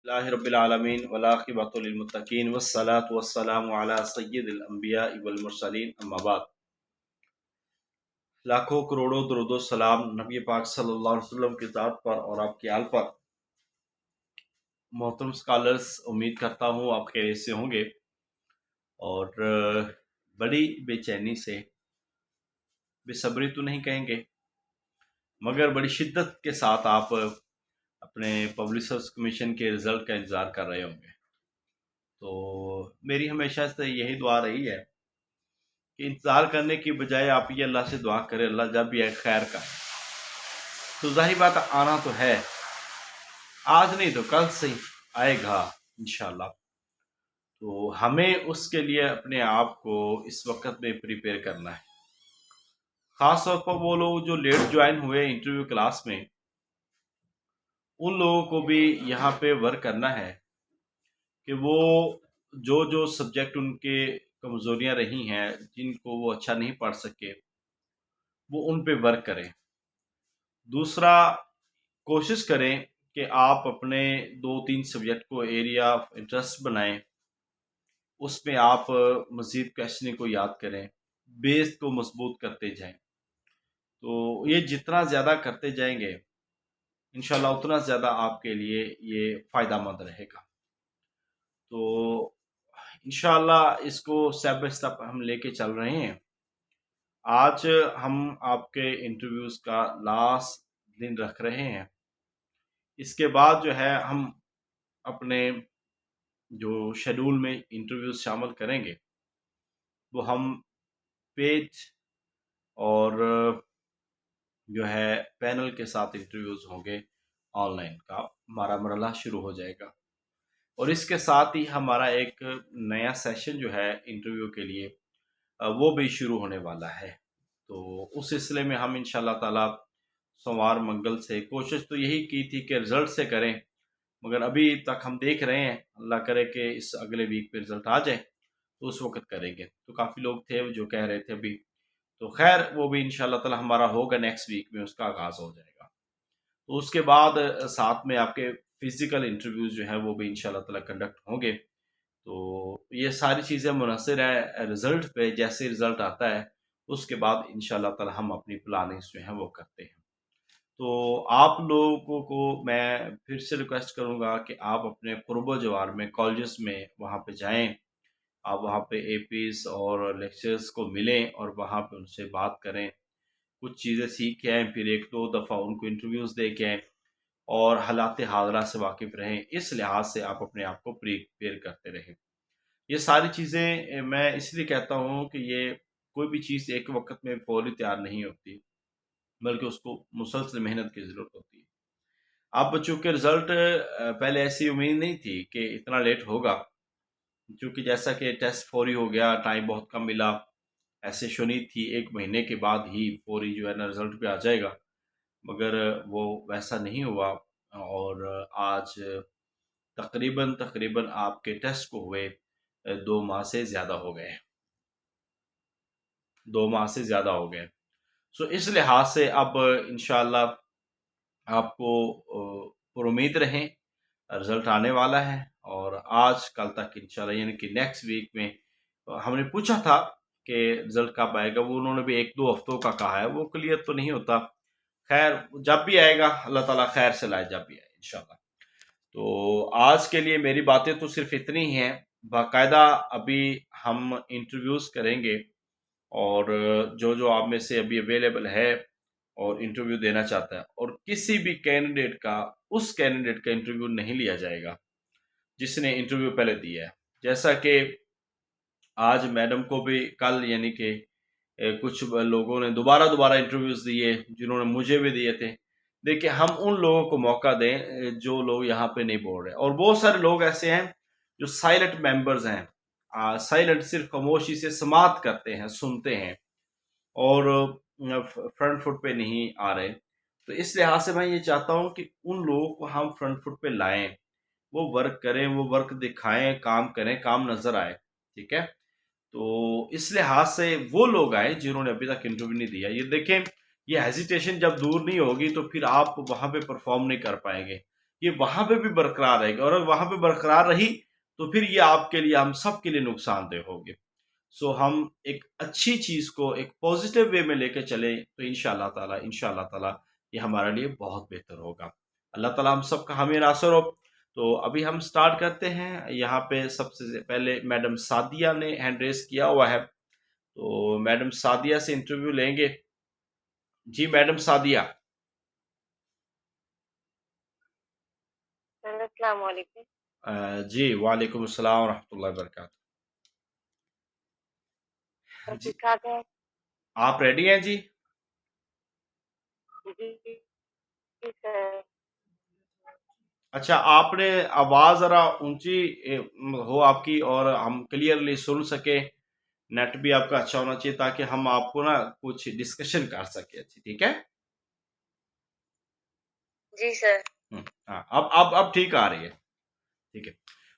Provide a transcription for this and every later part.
اللہ رب العالمین والعاقبۃ للمتقین والصلاۃ والسلام علی سید الانبیاء والمرسلین اما بعد۔ لاکھوں کروڑوں درود و سلام نبی پاک صلی اللہ علیہ وسلم کی ذات پر اور آپ کی آل پر۔ محترم اسکالرز، امید کرتا ہوں آپ خیریت سے ہوں گے اور بڑی بے چینی سے، بے صبری تو نہیں کہیں گے مگر بڑی شدت کے ساتھ آپ اپنے پبلک سروس کمیشن کے رزلٹ کا انتظار کر رہے ہوں گے۔ تو میری ہمیشہ سے یہی دعا رہی ہے کہ انتظار کرنے کی بجائے آپ یہ اللہ سے دعا کریں، اللہ جب بھی آئے خیر کا۔ تو ظاہر بات آنا تو ہے، آج نہیں تو کل سے آئے گا انشاءاللہ۔ تو ہمیں اس کے لیے اپنے آپ کو اس وقت میں پریپیئر کرنا ہے۔ خاص طور پر وہ لوگ جو لیٹ جوائن ہوئے انٹرویو کلاس میں، ان لوگوں کو بھی یہاں پہ ورک کرنا ہے کہ وہ جو سبجیکٹ ان کے کمزوریاں رہی ہیں، جن کو وہ اچھا نہیں پڑھ سکے، وہ ان پہ ورک کریں۔ دوسرا، کوشش کریں کہ آپ اپنے 2-3 سبجیکٹ کو ایریا آف انٹرسٹ بنائیں، اس میں آپ مزید کویشچننگ کو یاد کریں، بیس کو مضبوط کرتے جائیں۔ تو یہ جتنا زیادہ کرتے جائیں گے انشاءاللہ اتنا زیادہ آپ کے لیے یہ فائدہ مند رہے گا۔ تو انشاءاللہ اس کو سٹیپ بائی سٹیپ ہم لے کے چل رہے ہیں۔ آج ہم آپ کے انٹرویوز کا لاسٹ دن رکھ رہے ہیں۔ اس کے بعد جو ہے ہم اپنے جو شیڈول میں انٹرویوز شامل کریں گے وہ ہم پیج اور جو ہے پینل کے ساتھ انٹرویوز ہوں گے۔ آن لائن کا ہمارا مرحلہ شروع ہو جائے گا اور اس کے ساتھ ہی ہمارا ایک نیا سیشن جو ہے انٹرویو کے لیے وہ بھی شروع ہونے والا ہے۔ تو اس سلسلے میں ہم انشاءاللہ تعالی سوموار منگل سے کوشش تو یہی کی تھی کہ رزلٹ سے کریں، مگر ابھی تک ہم دیکھ رہے ہیں، اللہ کرے کہ اس اگلے ویک پہ رزلٹ آ جائے تو اس وقت کریں گے۔ تو کافی لوگ تھے جو کہہ رہے تھے ابھی، تو خیر وہ بھی انشاءاللہ تعالی ہمارا ہوگا، نیکسٹ ویک میں اس کا آغاز ہو جائے گا۔ تو اس کے بعد ساتھ میں آپ کے فزیکل انٹرویوز جو ہیں وہ بھی انشاءاللہ تعالی کنڈکٹ ہوں گے۔ تو یہ ساری چیزیں منحصر ہے رزلٹ پہ، جیسے رزلٹ آتا ہے اس کے بعد انشاءاللہ تعالی ہم اپنی پلاننگز جو ہیں وہ کرتے ہیں۔ تو آپ لوگوں کو میں پھر سے ریکویسٹ کروں گا کہ آپ اپنے قرب و جوار میں کالجز میں وہاں پہ جائیں، آپ وہاں پہ اے پیز اور لیکچرز کو ملیں اور وہاں پہ ان سے بات کریں، کچھ چیزیں سیکھ کے آئیں، پھر 1-2 دفعہ ان کو انٹرویوز دے کے آئیں اور حالات حاضرہ سے واقف رہیں۔ اس لحاظ سے آپ اپنے آپ کو پریپیئر کرتے رہیں۔ یہ ساری چیزیں میں اس لیے کہتا ہوں کہ یہ کوئی بھی چیز ایک وقت میں فوری تیار نہیں ہوتی، بلکہ اس کو مسلسل محنت کی ضرورت ہوتی ہے۔ اب چونکہ رزلٹ پہلے ایسی امید نہیں تھی کہ اتنا لیٹ ہوگا، چونکہ جیسا کہ ٹیسٹ فوری ہو گیا، ٹائم بہت کم ملا، ایسے شنید تھی 1 مہینے کے بعد ہی فوری جو ہے نا رزلٹ پہ آ جائے گا، مگر وہ ویسا نہیں ہوا اور آج تقریباً آپ کے ٹیسٹ کو ہوئے 2 ماہ سے زیادہ ہو گئے، 2 ماہ سے زیادہ ہو گئے۔ سو اس لحاظ سے اب انشاءاللہ آپ کو پر امید رہیں، رزلٹ آنے والا ہے اور آج کل تک انشاءاللہ یعنی کہ نیکسٹ ویک میں ہم نے پوچھا تھا کہ رزلٹ کب آئے گا، وہ انہوں نے بھی 1-2 ہفتوں کا کہا ہے، وہ کلیئر تو نہیں ہوتا۔ خیر جب بھی آئے گا اللہ تعالیٰ خیر سے لائے، جب بھی آئے انشاءاللہ۔ تو آج کے لیے میری باتیں تو صرف اتنی ہی ہیں۔ باقاعدہ ابھی ہم انٹرویوز کریں گے اور جو آپ میں سے ابھی اویلیبل ہے اور انٹرویو دینا چاہتا ہے، اور کسی بھی کینڈیڈیٹ کا اس کینڈیڈیٹ کا انٹرویو نہیں لیا جائے گا جس نے انٹرویو پہلے دیا ہے۔ جیسا کہ آج میڈم کو بھی کل یعنی کہ کچھ لوگوں نے دوبارہ انٹرویوز دیے، جنہوں نے مجھے بھی دیے تھے۔ دیکھیں ہم ان لوگوں کو موقع دیں جو لوگ یہاں پہ نہیں بول رہے، اور بہت سارے لوگ ایسے ہیں جو سائلنٹ ممبرز ہیں، سائلنٹ صرف خاموشی سے سماعت کرتے ہیں، سنتے ہیں اور فرنٹ فٹ پہ نہیں آ رہے۔ تو اس لحاظ سے میں یہ چاہتا ہوں کہ ان لوگوں کو ہم فرنٹ فٹ پہ لائیں، وہ ورک کریں، وہ ورک دکھائیں، کام کریں، کام نظر آئے، ٹھیک ہے۔ تو اس لحاظ سے وہ لوگ آئیں جنہوں نے ابھی تک انٹرویو نہیں دیا۔ یہ دیکھیں، یہ ہیزیٹیشن جب دور نہیں ہوگی تو پھر آپ وہاں پہ پرفارم نہیں کر پائیں گے۔ یہ وہاں پہ بھی برقرار رہے گی، اور اگر وہاں پہ برقرار رہی تو پھر یہ آپ کے لیے، ہم سب کے لیے نقصان دہ ہوگی۔ سو ہم ایک اچھی چیز کو ایک پازیٹیو وے میں لے کے چلیں تو انشاءاللہ تعالیٰ یہ ہمارے لیے بہت بہتر ہوگا۔ اللہ تعالیٰ ہم سب کا حامی ناصر ہو۔ تو ابھی ہم سٹارٹ کرتے ہیں۔ یہاں پہ سب سے پہلے میڈم سعدیہ نے ہینڈ ریز کیا ہوا ہے، تو میڈم سعدیہ سے انٹرویو لیں گے۔ جی میڈم سعدیہ۔ السلام علیکم۔ جی وعلیکم السلام ورحمۃ اللہ وبرکاتہ۔ جی ٹھیک ٹھاک ہے؟ آپ ریڈی ہیں؟ جی جی سر۔ اچھا، آپ نے آواز ذرا اونچی ہو آپ کی، اور ہم کلیئرلی سن سکیں۔ نیٹ بھی آپ کا اچھا ہونا چاہیے تاکہ ہم آپ کو نا کچھ ڈسکشن کر سکیں۔ اچھی، ٹھیک ہے؟ جی سر۔ ہاں، اب ٹھیک آ رہی ہے، ٹھیک ہے۔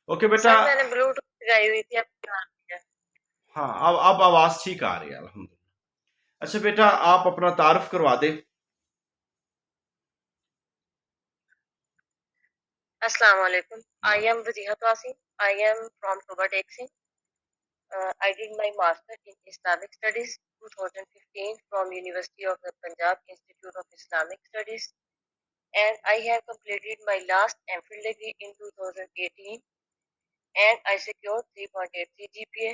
اوکے بیٹا۔ سر میں نے بلوٹوتھ لگائی ہوئی تھی، ہاں، اب آواز ٹھیک آ رہی ہے الحمدللہ۔ اچھا بیٹا، آپ اپنا تعارف کروا دیں۔ السلام علیکم۔ I am Wajihat Wasim. I am from Toba Texing. I did my master in Islamic Studies 2015 from University of the Punjab Institute of Islamic Studies, and I have completed my last MPhil degree in 2018, and I secured 3.83 GPA,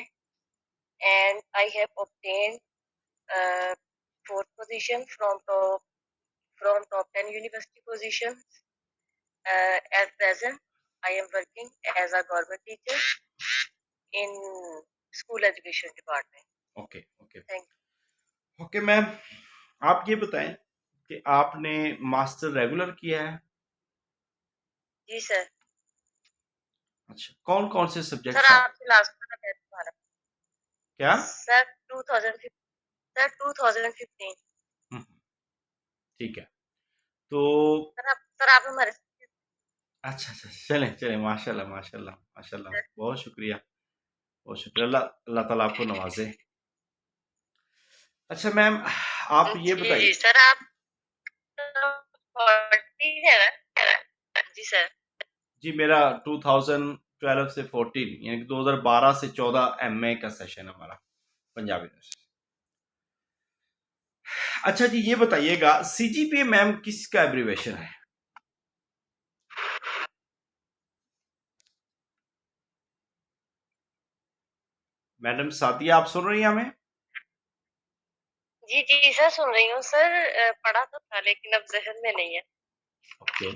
and I have obtained fourth position from top 10 university positions. At present, I am working as a government teacher in school education department. Okay okay Thank you. Okay ma'am, آپ یہ بتائیں کہ آپ نے master regular کیا ہے؟ جی سر۔ اچھا، کون کون سے سر سبجیکٹس آپ سے لاسٹ والا بیچ ہمارا کیا؟ سر 2015 ٹھیک ہے، تو سر آپ ہمارے اچھا چلیں ماشاء اللہ بہت شکریہ، بہت شکریہ۔ اللہ تعالیٰ آپ کو نوازے۔ اچھا میم، آپ یہ بتائیے۔ جی سر، آپ 40 ہے نا؟ جی سر۔ جی میرا 2012 سے 14 یعنی 2012 سے 14 ایم اے کا سیشن ہے ہمارا پنجاب یونیورسٹی۔ اچھا جی، یہ بتائیے گا سی جی پی اے میم کس کا ایبریویشن ہے؟ میڈم سعدیہ، آپ سن رہی ہیں ہمیں؟ جی سر، سن رہی ہوں سر۔ پڑھا تو تھا لیکن اب ذہن میں نہیں ہے۔ اوکے،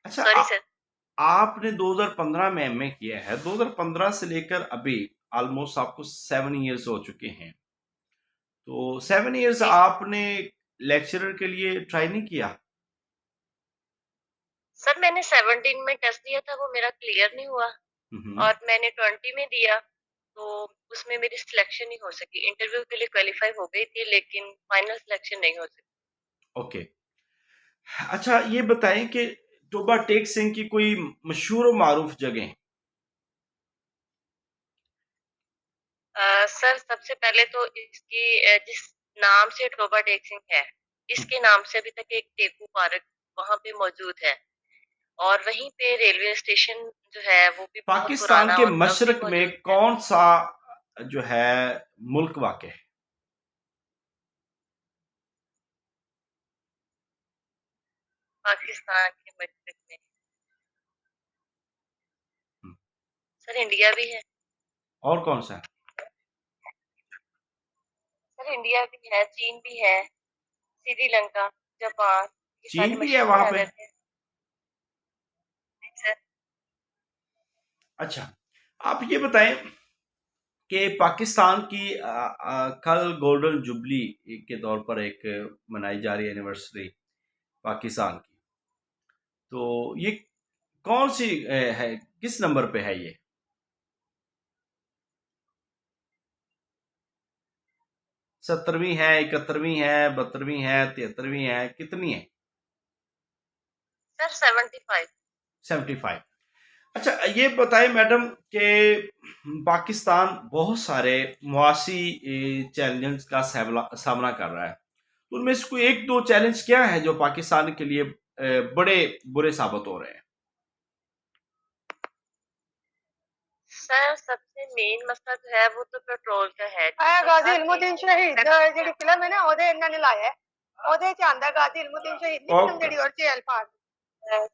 اچھا سوری سر۔ آپ نے 2015 میں ایم اے کیا ہے، 2015 سے لے کر ابھی آلموسٹ آپ کو 7 ایئرز ہو چکے ہیں، تو 7 ایئرز آپ نے لیکچرر کے لیے ٹرائی نہیں کیا؟ سر میں نے 17 میں ٹیسٹ دیا تھا، وہ میرا کلیئر نہیں ہوا، اور میں نے 20 میں دیا تو اس میں میری سلیکشن نہیں ہو سکی۔ انٹرویو کے لیے کوالیفائی ہو گئی تھی لیکن فائنل سلیکشن نہیں ہو سکی۔ اوکے، اچھا یہ بتائیں کہ ٹوبا ٹیک سنگھ کی کوئی مشہور و معروف جگہیں؟ سر سب سے پہلے تو اس کی جس نام سے ٹوبا ٹیک سنگھ ہے، اس کے نام سے ابھی تک ایک ٹیکو پارک وہاں پہ موجود ہے، اور وہیں پہ ریلوے اسٹیشن جو ہے وہ بھی پاکستان کے مشرق میں کون سا جو ہے ملک واقع ہے؟ پاکستان کے مشرق میں سر انڈیا بھی ہے۔ اور کون سا؟ سر انڈیا بھی ہے، چین بھی ہے، سری لنکا، جاپان، چین بھی ہے وہاں پہ؟ اچھا، آپ یہ بتائیں کہ پاکستان کی کل گولڈن جوبلی کے طور پر ایک منائی جا رہی ہے اینیورسری پاکستان کی، تو یہ کون سی ہے، کس نمبر پہ ہے یہ؟ 70ویں ہے، 71ویں ہے، 72ویں ہے، 73ویں ہے، کتنی ہے؟ سر 75۔ 75۔ اچھا یہ بتائیں میڈم کہ پاکستان بہت سارے معاشی چیلنجز کا سامنا کر رہا ہے، ان میں سے کوئی ایک دو چیلنج کیا ہے جو پاکستان کے لیے بڑے برے ثابت ہو رہے ہیں؟ سر سب سے مین مسئلہ جو ہے وہ تو پیٹرول کا ہے غازی علم الدین شہید جڑی فلم ہے نا اودے انہاں نے لایا ہے اودے چ آندا غازی علم الدین شہید نہیں فلم جڑی اور چ الفاظ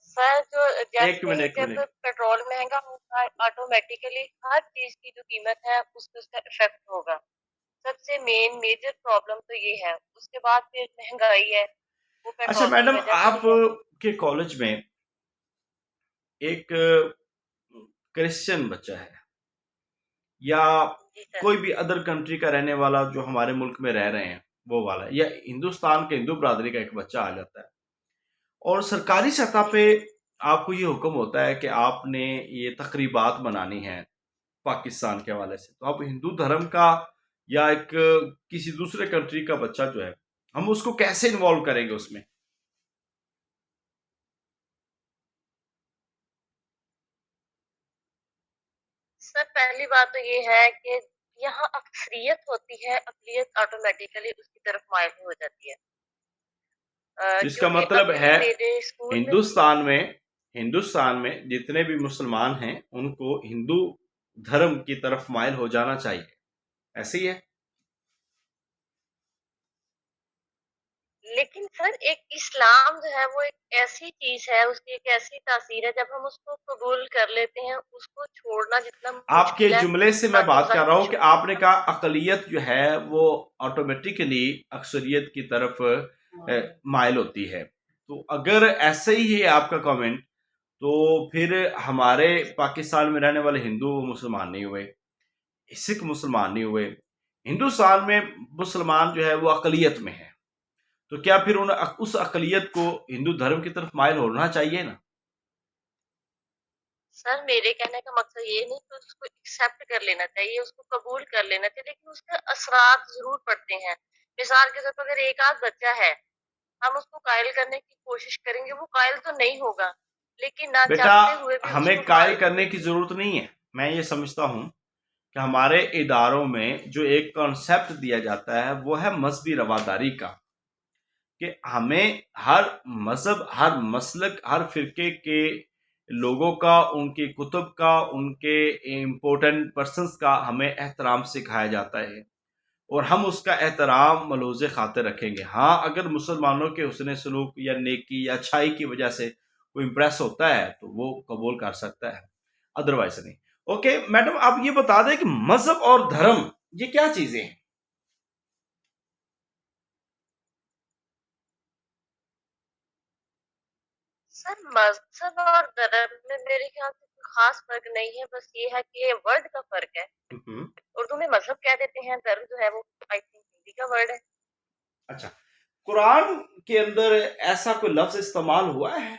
سر جو ایک منٹ جیسے ایک جب منٹ پیٹرول مہنگا ہوگا آٹومیٹیکلی ہر چیز کی جو قیمت ہے اس پہ اس کا افیکٹ ہوگا. سب سے مین میجر پرابلم تو یہ ہے. اس کے بعد پھر مہنگائی ہے وہ اچھا پیٹرول کی میڈم وجہ سے آپ ہی ہے. کے کالج میں ایک کرسچن بچہ ہے یا جی سر. کوئی بھی ادر کنٹری کا رہنے والا جو ہمارے ملک میں رہ رہے ہیں وہ والا ہے، یا ہندوستان کے ہندو برادری کا ایک بچہ آ جاتا ہے اور سرکاری سطح جی پہ سر. آپ کو یہ حکم ہوتا ہے کہ آپ نے یہ تقریبات منانی ہیں پاکستان کے حوالے سے، تو آپ ہندو دھرم کا یا ایک کسی دوسرے کنٹری کا بچہ جو ہے ہم اس کو کیسے انوالو کریں گے اس میں؟ سر پہلی بات تو یہ ہے کہ یہاں اکثریت ہوتی ہے، اقلیت آٹومیٹیکلی اس کی طرف مائل ہو جاتی ہے. جس کا کیونکہ مطلب ابھی ہے میرے اسکول میں ہندوستان میں جتنے بھی مسلمان ہیں ان کو ہندو دھرم کی طرف مائل ہو جانا چاہیے، ایسے ہی ہے؟ لیکن سر ایک اسلام جو ہے وہ ایک ایسی چیز ہے، اس کی ایک ایسی تاثیر ہے، جب ہم اس کو قبول کر لیتے ہیں اس کو چھوڑنا جتنا آپ کے مشکل ہے جملے سے میں اتنا بات کر رہا ہوں کہ ٹرانزیشن آپ نے کہا اقلیت جو ہے وہ آٹومیٹیکلی اکثریت کی طرف مائل ہوتی ہے، تو اگر ایسا ہی ہے آپ کا کامنٹ تو پھر ہمارے پاکستان میں رہنے والے ہندو مسلمان نہیں ہوئے، سکھ مسلمان نہیں ہوئے، ہندوستان میں مسلمان جو ہے وہ اقلیت میں ہے، تو کیا پھر اس اقلیت کو ہندو دھرم کی طرف مائل ہونا چاہیے نا؟ سر میرے کہنے کا مقصد یہ نہیں کہ اس کو ایکسیپٹ کر لینا چاہیے، اس کو قبول کر لینا چاہیے، لیکن اس کے اثرات ضرور پڑتے ہیں. مثال کے طور پر اگر ایک آدھ بچہ ہے، ہم اس کو قائل کرنے کی کوشش کریں گے، وہ قائل تو نہیں ہوگا لیکن نہ بیٹا چاہتے ہوئے بھی اس ہمیں کو قائل کرنے کی ضرورت نہیں ہے. میں یہ سمجھتا ہوں کہ ہمارے اداروں میں جو ایک کانسیپٹ دیا جاتا ہے وہ ہے مذہبی رواداری کا، کہ ہمیں ہر مذہب، ہر مسلک، ہر فرقے کے لوگوں کا، ان کی کتب کا، ان کے امپورٹنٹ پرسنس کا ہمیں احترام سکھایا جاتا ہے اور ہم اس کا احترام ملحوظ خاطر رکھیں گے. ہاں اگر مسلمانوں کے حسن سلوک یا نیکی یا اچھائی کی وجہ سے کوئی امپریس ہوتا ہے تو وہ قبول کر سکتا ہے، ادروائز نہیں. اوکے میڈم آپ یہ بتا دیں کہ مذہب اور دھرم یہ کیا چیزیں ہیں؟ سر مذہب اور دھرم میں میرے خیال سے کوئی خاص فرق نہیں ہے، بس یہ ہے کہ ورڈ کا فرق ہے. اردو میں مذہب کہہ دیتے ہیں، دھرم جو ہے وہ آئی تھنک ہندی کا ورڈ ہے. اچھا، قرآن کے اندر ایسا کوئی لفظ استعمال ہوا ہے؟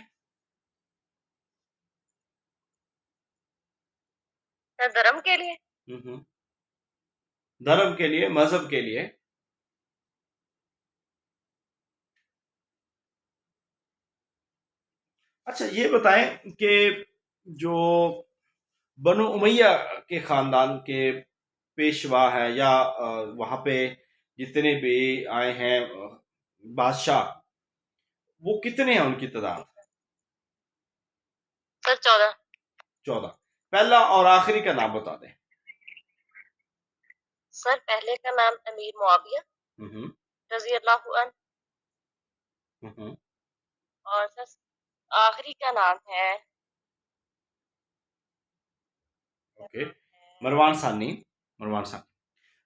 سر دھرم کے لیے دھرم کے لیے، مذہب کے لیے؟ اچھا یہ بتائیں کہ جو بنو امیہ کے خاندان کے پیشوا ہیں یا وہاں پہ جتنے بھی آئے ہیں بادشاہ، وہ کتنے ہیں ان کی تعداد؟ سر 14. 14. پہلا اور آخری کا نام بتا دیں. سر پہلے کا نام امیر معاویہ رضی اللہ عنہ، اور سر آخری کا نام ہے مروان ثانی.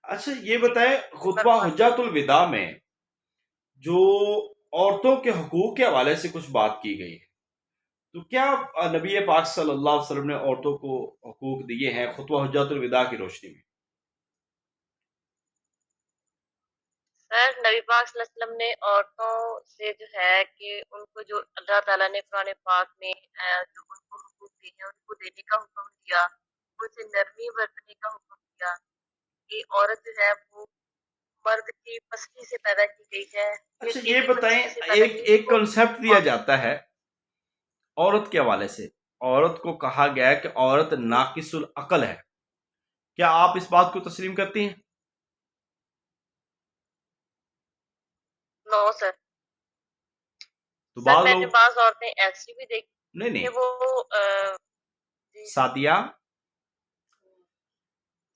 اچھا یہ بتائیں خطبہ حجۃ الوداع میں جو عورتوں کے حقوق کے حوالے سے کچھ بات کی گئی ہے، تو کیا نبی پاک صلی اللہ علیہ وسلم نے عورتوں کو حقوق دیے ہیں خطبہ حجۃ الوداع کی روشنی میں؟ سر نبی پاک صلی اللہ علیہ وسلم نے عورتوں سے جو ہے کہ ان کو جو اللہ تعالیٰ نے قرآن پاک میں جو ان کو حقوق دیے ہیں ان کو دینے کا حکم دیا، ان سے نرمی برتنے کا حکم دیا کہ عورت جو ہے وہ مرد کی پسلی سے پیدا کی گئی ہے. اچھا یہ بتائیں ایک کنسپٹ دیا جاتا ہے عورت کے حوالے سے، عورت کو کہا گیا ہے کہ عورت ناقص العقل ہے، کیا آپ اس بات کو تسلیم کرتی ہیں؟ نو سر. تو سر بعض میں نے لوگ بعض عورتیں ایسی بھی دیکھی نہیں کہ وہ ساتھیا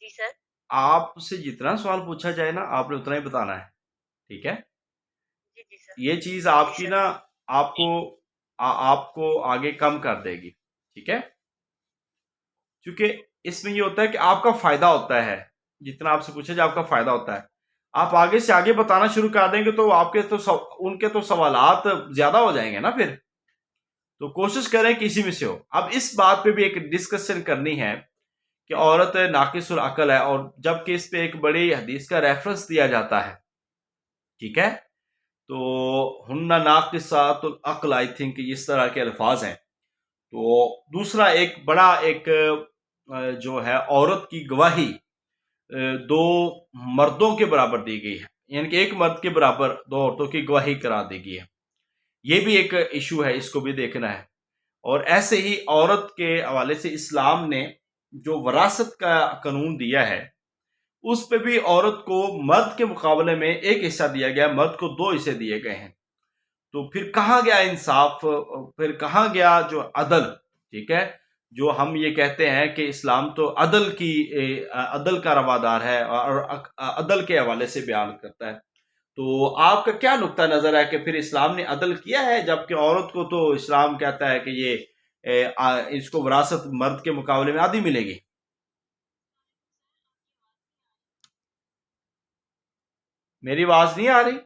جی سر. آپ سے جتنا سوال پوچھا جائے نا آپ نے اتنا ہی بتانا ہے, ٹھیک ہے؟ جی جی سر. یہ چیز آپ کی نا آپ کو آگے کم کر دے گی, ٹھیک ہے؟ کیونکہ اس میں یہ ہوتا ہے کہ آپ کا فائدہ ہوتا ہے, جتنا آپ سے پوچھا جائے آپ کا فائدہ ہوتا ہے. آپ آگے سے آگے بتانا شروع کر دیں گے تو آپ کے ان کے تو سوالات زیادہ ہو جائیں گے نا پھر. تو کوشش کریں کہ اسی میں سے ہو. اب اس بات پہ بھی ایک ڈسکشن کرنی ہے کہ عورت ناقص العقل ہے, اور جبکہ اس پہ ایک بڑی حدیث کا ریفرنس دیا جاتا ہے, ٹھیک ہے؟ تو ہن ناقصات العقل, آئی تھنک اس طرح کے الفاظ ہیں. تو دوسرا ایک بڑا ایک جو ہے عورت کی گواہی دو مردوں کے برابر دی گئی ہے, یعنی کہ ایک مرد کے برابر دو عورتوں کی گواہی کرا دی گئی ہے. یہ بھی ایک ایشو ہے, اس کو بھی دیکھنا ہے. اور ایسے ہی عورت کے حوالے سے اسلام نے جو وراثت کا قانون دیا ہے اس پہ بھی عورت کو مرد کے مقابلے میں ایک حصہ دیا گیا, مرد کو 2 حصے دیے گئے ہیں. تو پھر کہاں گیا انصاف, پھر کہاں گیا جو عدل, ٹھیک ہے؟ جو ہم یہ کہتے ہیں کہ اسلام تو عدل کا روادار ہے اور عدل کے حوالے سے بیان کرتا ہے. تو آپ کا کیا نقطہ نظر ہے کہ پھر اسلام نے عدل کیا ہے, جبکہ عورت کو تو اسلام کہتا ہے کہ یہ اس کو وراثت مرد کے مقابلے میں آدھی ملے گی؟ میری آواز نہیں آ رہی؟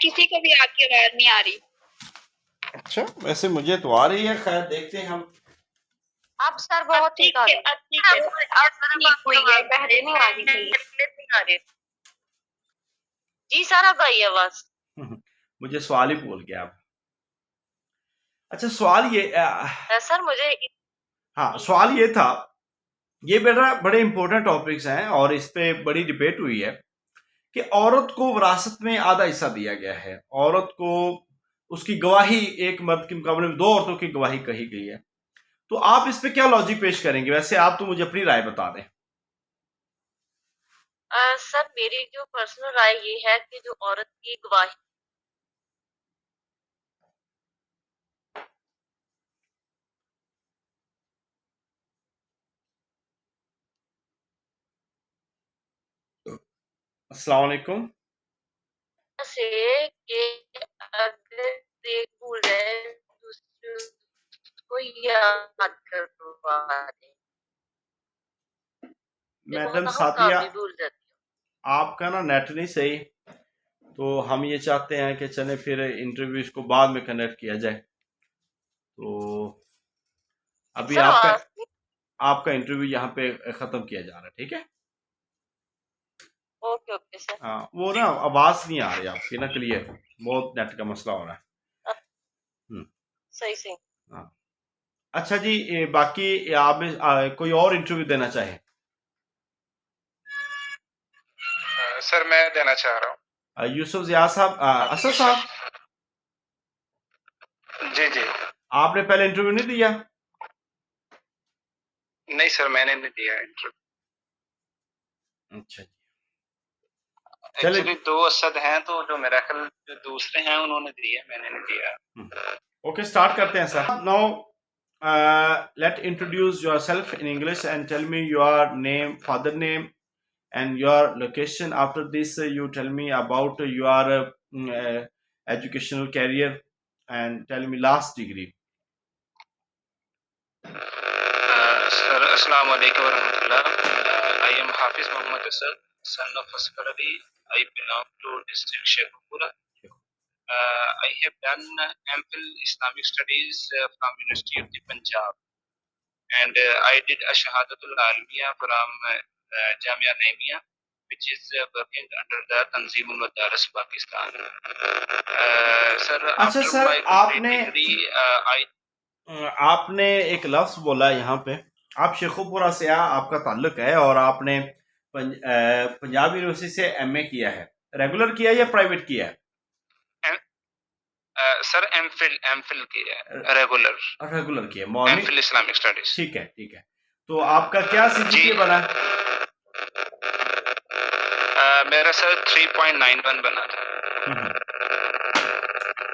کسی کو بھی آپ کی آواز نہیں آ رہی. اچھا, ویسے مجھے تو آ رہی ہے. خیر دیکھتے ہیں ہم. اب سر بہت ٹھیک آ رہی ہے. ٹھیک ہوئی ہے, پہلے نہیں آ رہی تھی. جی سر اب آئی آواز. مجھے سوال ہی بھول گیا اب. اچھا سوال یہ سر مجھے ہاں سوال یہ تھا, یہ بڑے امپورٹنٹ ٹاپکس ہیں اور اس پہ بڑی ڈبیٹ ہوئی ہے کہ عورت کو وراثت میں آدھا حصہ دیا گیا ہے, عورت کو اس کی گواہی ایک مرد کے مقابلے میں 2 عورتوں کی گواہی کہی گئی ہے. تو آپ اس پہ کیا لاجک پیش کریں گے؟ ویسے آپ تو مجھے اپنی رائے بتا دیں. سر میری جو پرسنل رائے یہ ہے کہ جو عورت کی گواہی السلام علیکم. سے کہ اگر ایک بھول جائے دوسرے کو یاد کروا دیں. میڈم بہت ساتھیہ, کام بھی بھول جاتی ہوں. آپ کا نا نیٹ نہیں صحیح, تو ہم یہ چاہتے ہیں کہ چلیں پھر انٹرویو کو بعد میں کنیکٹ کیا جائے. تو ابھی سر آپ کا انٹرویو یہاں پہ ختم کیا جا رہا ہے, ٹھیک ہے؟ Okay okay sir. ہاں وہ نا آواز نہیں آ رہی آپ کی نا کلیئر, بہت نیٹ کا مسئلہ ہو رہا ہے. صحیح. ہاں اچھا جی, باقی آپ کوئی اور انٹرویو دینا چاہیں؟ سر میں دینا چاہ رہا ہوں. یوسف ضیاء صاحب, اسد صاحب, جی جی. آپ نے پہلے انٹرویو نہیں دیا؟ نہیں سر میں نے نہیں دیا انٹرویو. اچھا جی, ایکچولی 2 اسد ہیں تو جو میرا خیال جو دوسرے ہیں انہوں نے دیا, میں نے نہیں دیا. اوکے اسٹارٹ کرتے ہیں sir. Now let introduce yourself in English and tell me your name, father name and your location. After this you tell me about your educational career and tell me last degree. Sir, Assalamu alaikum wa rahmatullah. I am Hafiz Muhammad Asad, son of Asghar Ali. I belong to district Sheikhupura. I have done MPhil Islamic Studies from University of the Punjab, and I did a Shahadatul Almiya from Jamia Naimia, which is working under the Tanzeem al-Madaris Pakistan. Sir, اچھا after sir, my complete degree, آپ نے ایک لفظ بولا یہاں پہ, آپ شیخوپورہ سے آپ کا تعلق ہے اور آپ نے پنجاب یونیورسٹی سے ایم اے کیا ہے, ریگولر کیا یا پرائیویٹ کیا ہے؟ سر ایم فل کیا ہے, ریگولر کیا, ایم فل اسلامک اسٹڈیز. ٹھیک ہے. تو آپ کا کیا سی جی پی اے بنا؟ میرا سر 3.91 بنا تھا.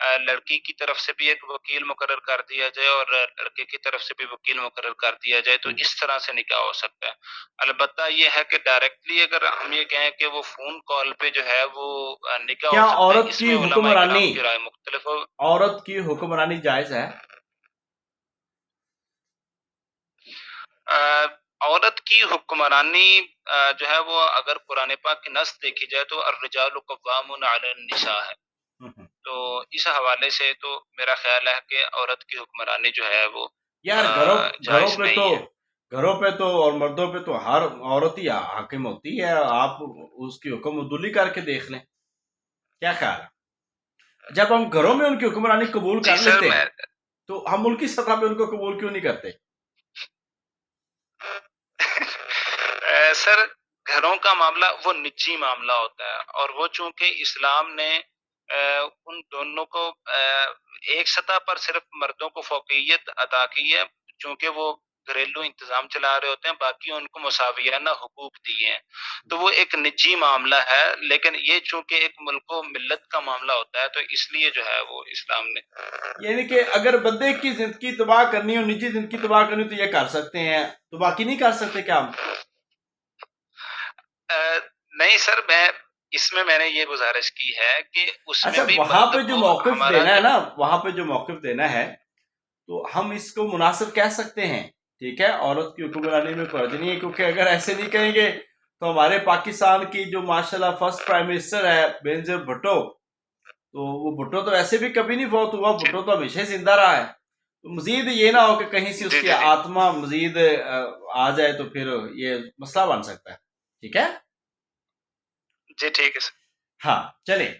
لڑکی کی طرف سے بھی ایک وکیل مقرر کر دیا جائے اور لڑکے کی طرف سے بھی وکیل مقرر کر دیا جائے، تو اس طرح سے نکاح ہو سکتا ہے۔ البتہ یہ ہے کہ ڈائریکٹلی اگر ہم یہ کہیں کہ وہ فون کال پہ جو ہے وہ نکاح کیا ہو سکتا ہے، عورت اس کی میں علماء حکمرانی کرام کی رائے مختلف ہو۔ عورت کی حکمرانی جائز ہے؟ عورت کی حکمرانی جو ہے وہ اگر قرآن پاک کی نص دیکھی جائے تو الرجال قوامون علی النساء ہے، تو اس حوالے سے تو میرا خیال ہے کہ عورت کی حکمرانی جو ہے وہ یار گھروں جائز پہ نہیں تو ہے۔ گھروں پہ تو اور مردوں پہ تو ہر عورت ہی حاکم ہوتی ہے، آپ اس کی حکم عدولی کر کے دیکھ لیں، کیا خیال ہے؟ جب ہم گھروں میں ان کی حکمرانی قبول جی کر سر، لیتے ہیں تو ہم ملکی سطح پہ ان کو قبول کیوں نہیں کرتے؟ سر گھروں کا معاملہ وہ نجی معاملہ ہوتا ہے، اور وہ چونکہ اسلام نے ان دونوں کو ایک سطح پر صرف مردوں کو فوقیت عطا کی ہے، چونکہ وہ گھریلو انتظام چلا رہے ہوتے ہیں، باقی ان کو مساویانہ حقوق دیے ہیں، تو وہ ایک نجی معاملہ ہے، لیکن یہ چونکہ ایک ملک و ملت کا معاملہ ہوتا ہے تو اس لیے جو ہے وہ اسلام نے، یعنی کہ اگر بندے کی زندگی تباہ کرنی ہو، نجی زندگی تباہ کرنی ہو تو یہ کر سکتے ہیں، تو باقی نہیں کر سکتے کیا ہم؟ نہیں سر، میں نے یہ گزارش کی ہے کہ اس میں اچھا، بھی وہاں مرد پہ جو کو موقف ہمارا دینا ہے نا، وہاں پہ جو موقف دینا ہے تو ہم اس کو مناسب کہہ سکتے ہیں، ٹھیک ہے، عورت کی حکمرانی میں فرض نہیں ہے، کیونکہ اگر ایسے نہیں کہیں گے تو ہمارے پاکستان کی جو ماشاءاللہ فرسٹ پرائم منسٹر ہے بینظیر بھٹو، تو وہ بھٹو تو ایسے بھی کبھی نہیں فوت ہوا، بھٹو تو ہمیشہ زندہ رہا ہے، تو مزید یہ نہ ہو کہ کہیں سے اس جی کی جی جی آتما مزید آ جائے تو پھر یہ مسئلہ بن سکتا ہے، ٹھیک ہے؟ جی ٹھیک ہے سر۔ ہاں چلیں،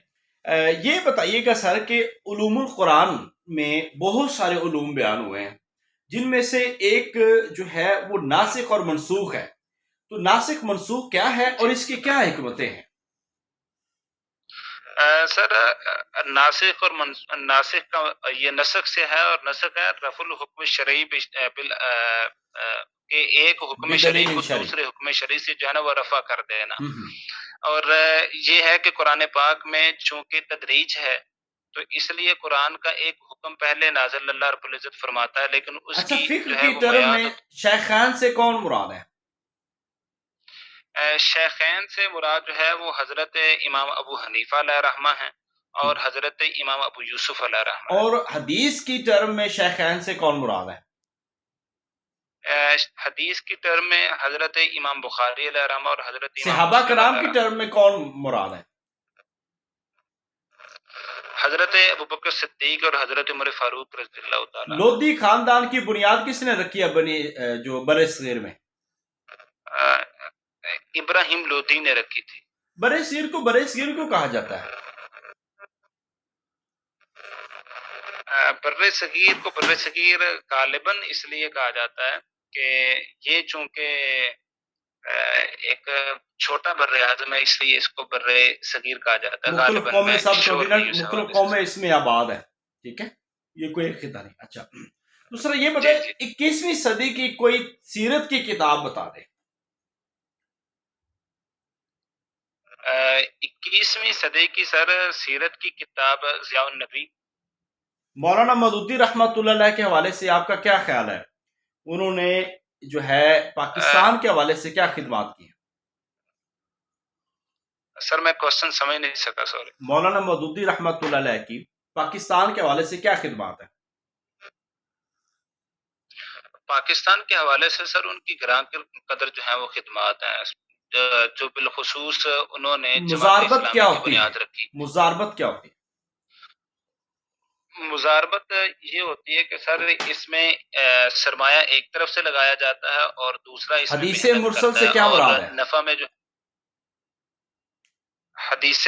یہ بتائیے گا سر کہ علوم القرآن میں بہت سارے علوم بیان ہوئے ہیں، جن میں سے ایک جو ہے وہ ناسخ اور منسوخ ہے، تو ناسخ منسوخ کیا ہے اور اس کی کیا حکمتیں ہیں؟ سر ناسخ اور ناسخ کا یہ نسخ سے ہے، اور نسخ ہے رفع الحکم شرعی کہ ایک حکم شرعی بدلیل کو شرعی۔ دوسرے حکم شرعی سے جو ہے نا وہ رفع کر دینا، اور یہ ہے کہ قرآن پاک میں چونکہ تدریج ہے تو اس لیے قرآن کا ایک حکم پہلے نازل اللہ رب العزت فرماتا ہے، لیکن اس اچھا، کی فقہ جو ہے کی وہ ٹرم میعاد میں شیخین سے کون مراد ہے؟ شیخین سے مراد جو ہے وہ حضرت امام ابو حنیفہ علیہ رحمہ ہیں اور حضرت امام ابو یوسف علیہ رحمہ ہیں۔ اور حدیث کی ٹرم میں شیخین سے کون مراد ہے؟ حدیث کی ٹرم میں حضرت امام بخاری علیہ رحمہ اور حضرت امام صحابہ مسلم کرام علیہ کی رحمہ۔ ٹرم میں کون مراد ہے؟ حضرت ابوبکر صدیق اور حضرت عمر فاروق رضی اللہ تعالیٰ۔ لودھی خاندان کی بنیاد کس نے رکھی ہے جو برِ صغیر میں؟ ابراہیم لودھی نے رکھی تھی۔ برِ صغیر کو برِ صغیر کیوں کہا جاتا ہے؟ بر صغیر کو بر صغیر غالباً اس لیے کہا جاتا ہے کہ یہ چونکہ ایک چھوٹا بر اعظم ہے، اس لیے اس کو بر صغیر کہا جاتا ہے مختلف غالباً، قومیں میں سب شور نہیں اس مختلف حوالے سے۔ قومیں اس میں آباد ہے، ٹھیک ہے، یہ کوئی ایک خطہ نہیں۔ اچھا، دوسرا یہ جی بتائیں جی 21ویں صدی کی کوئی سیرت کی کتاب بتا دیں۔ 21ویں صدی کی سر سیرت کی کتاب ضیاء النبی۔ مولانا مودودی رحمۃ اللہ علیہ کے حوالے سے آپ کا کیا خیال ہے؟ انہوں نے جو ہے پاکستان کے حوالے سے کیا خدمات کی ہیں؟ سر میں کوشچن سمجھ نہیں سکا، سوری۔ مولانا مودودی رحمۃ اللہ علیہ کی پاکستان کے حوالے سے کیا خدمات ہیں؟ پاکستان کے حوالے سے سر ان کی گراں قدر جو ہیں وہ خدمات ہیں، جو بالخصوص انہوں نے جماعت مزاربت کیا اسلامی کی ہوتی بنیاد ہے؟ رکھی۔ مزاربت کیا ہوتی ہے؟ مزاربت یہ ہوتی ہے کہ سر اس میں سرمایہ ایک طرف سے لگایا جاتا ہے اور دوسرا اس میں حدیث محنت مرسل کرتا سے ہے، کیا اور مراد ہے؟ نفع میں جو حدیث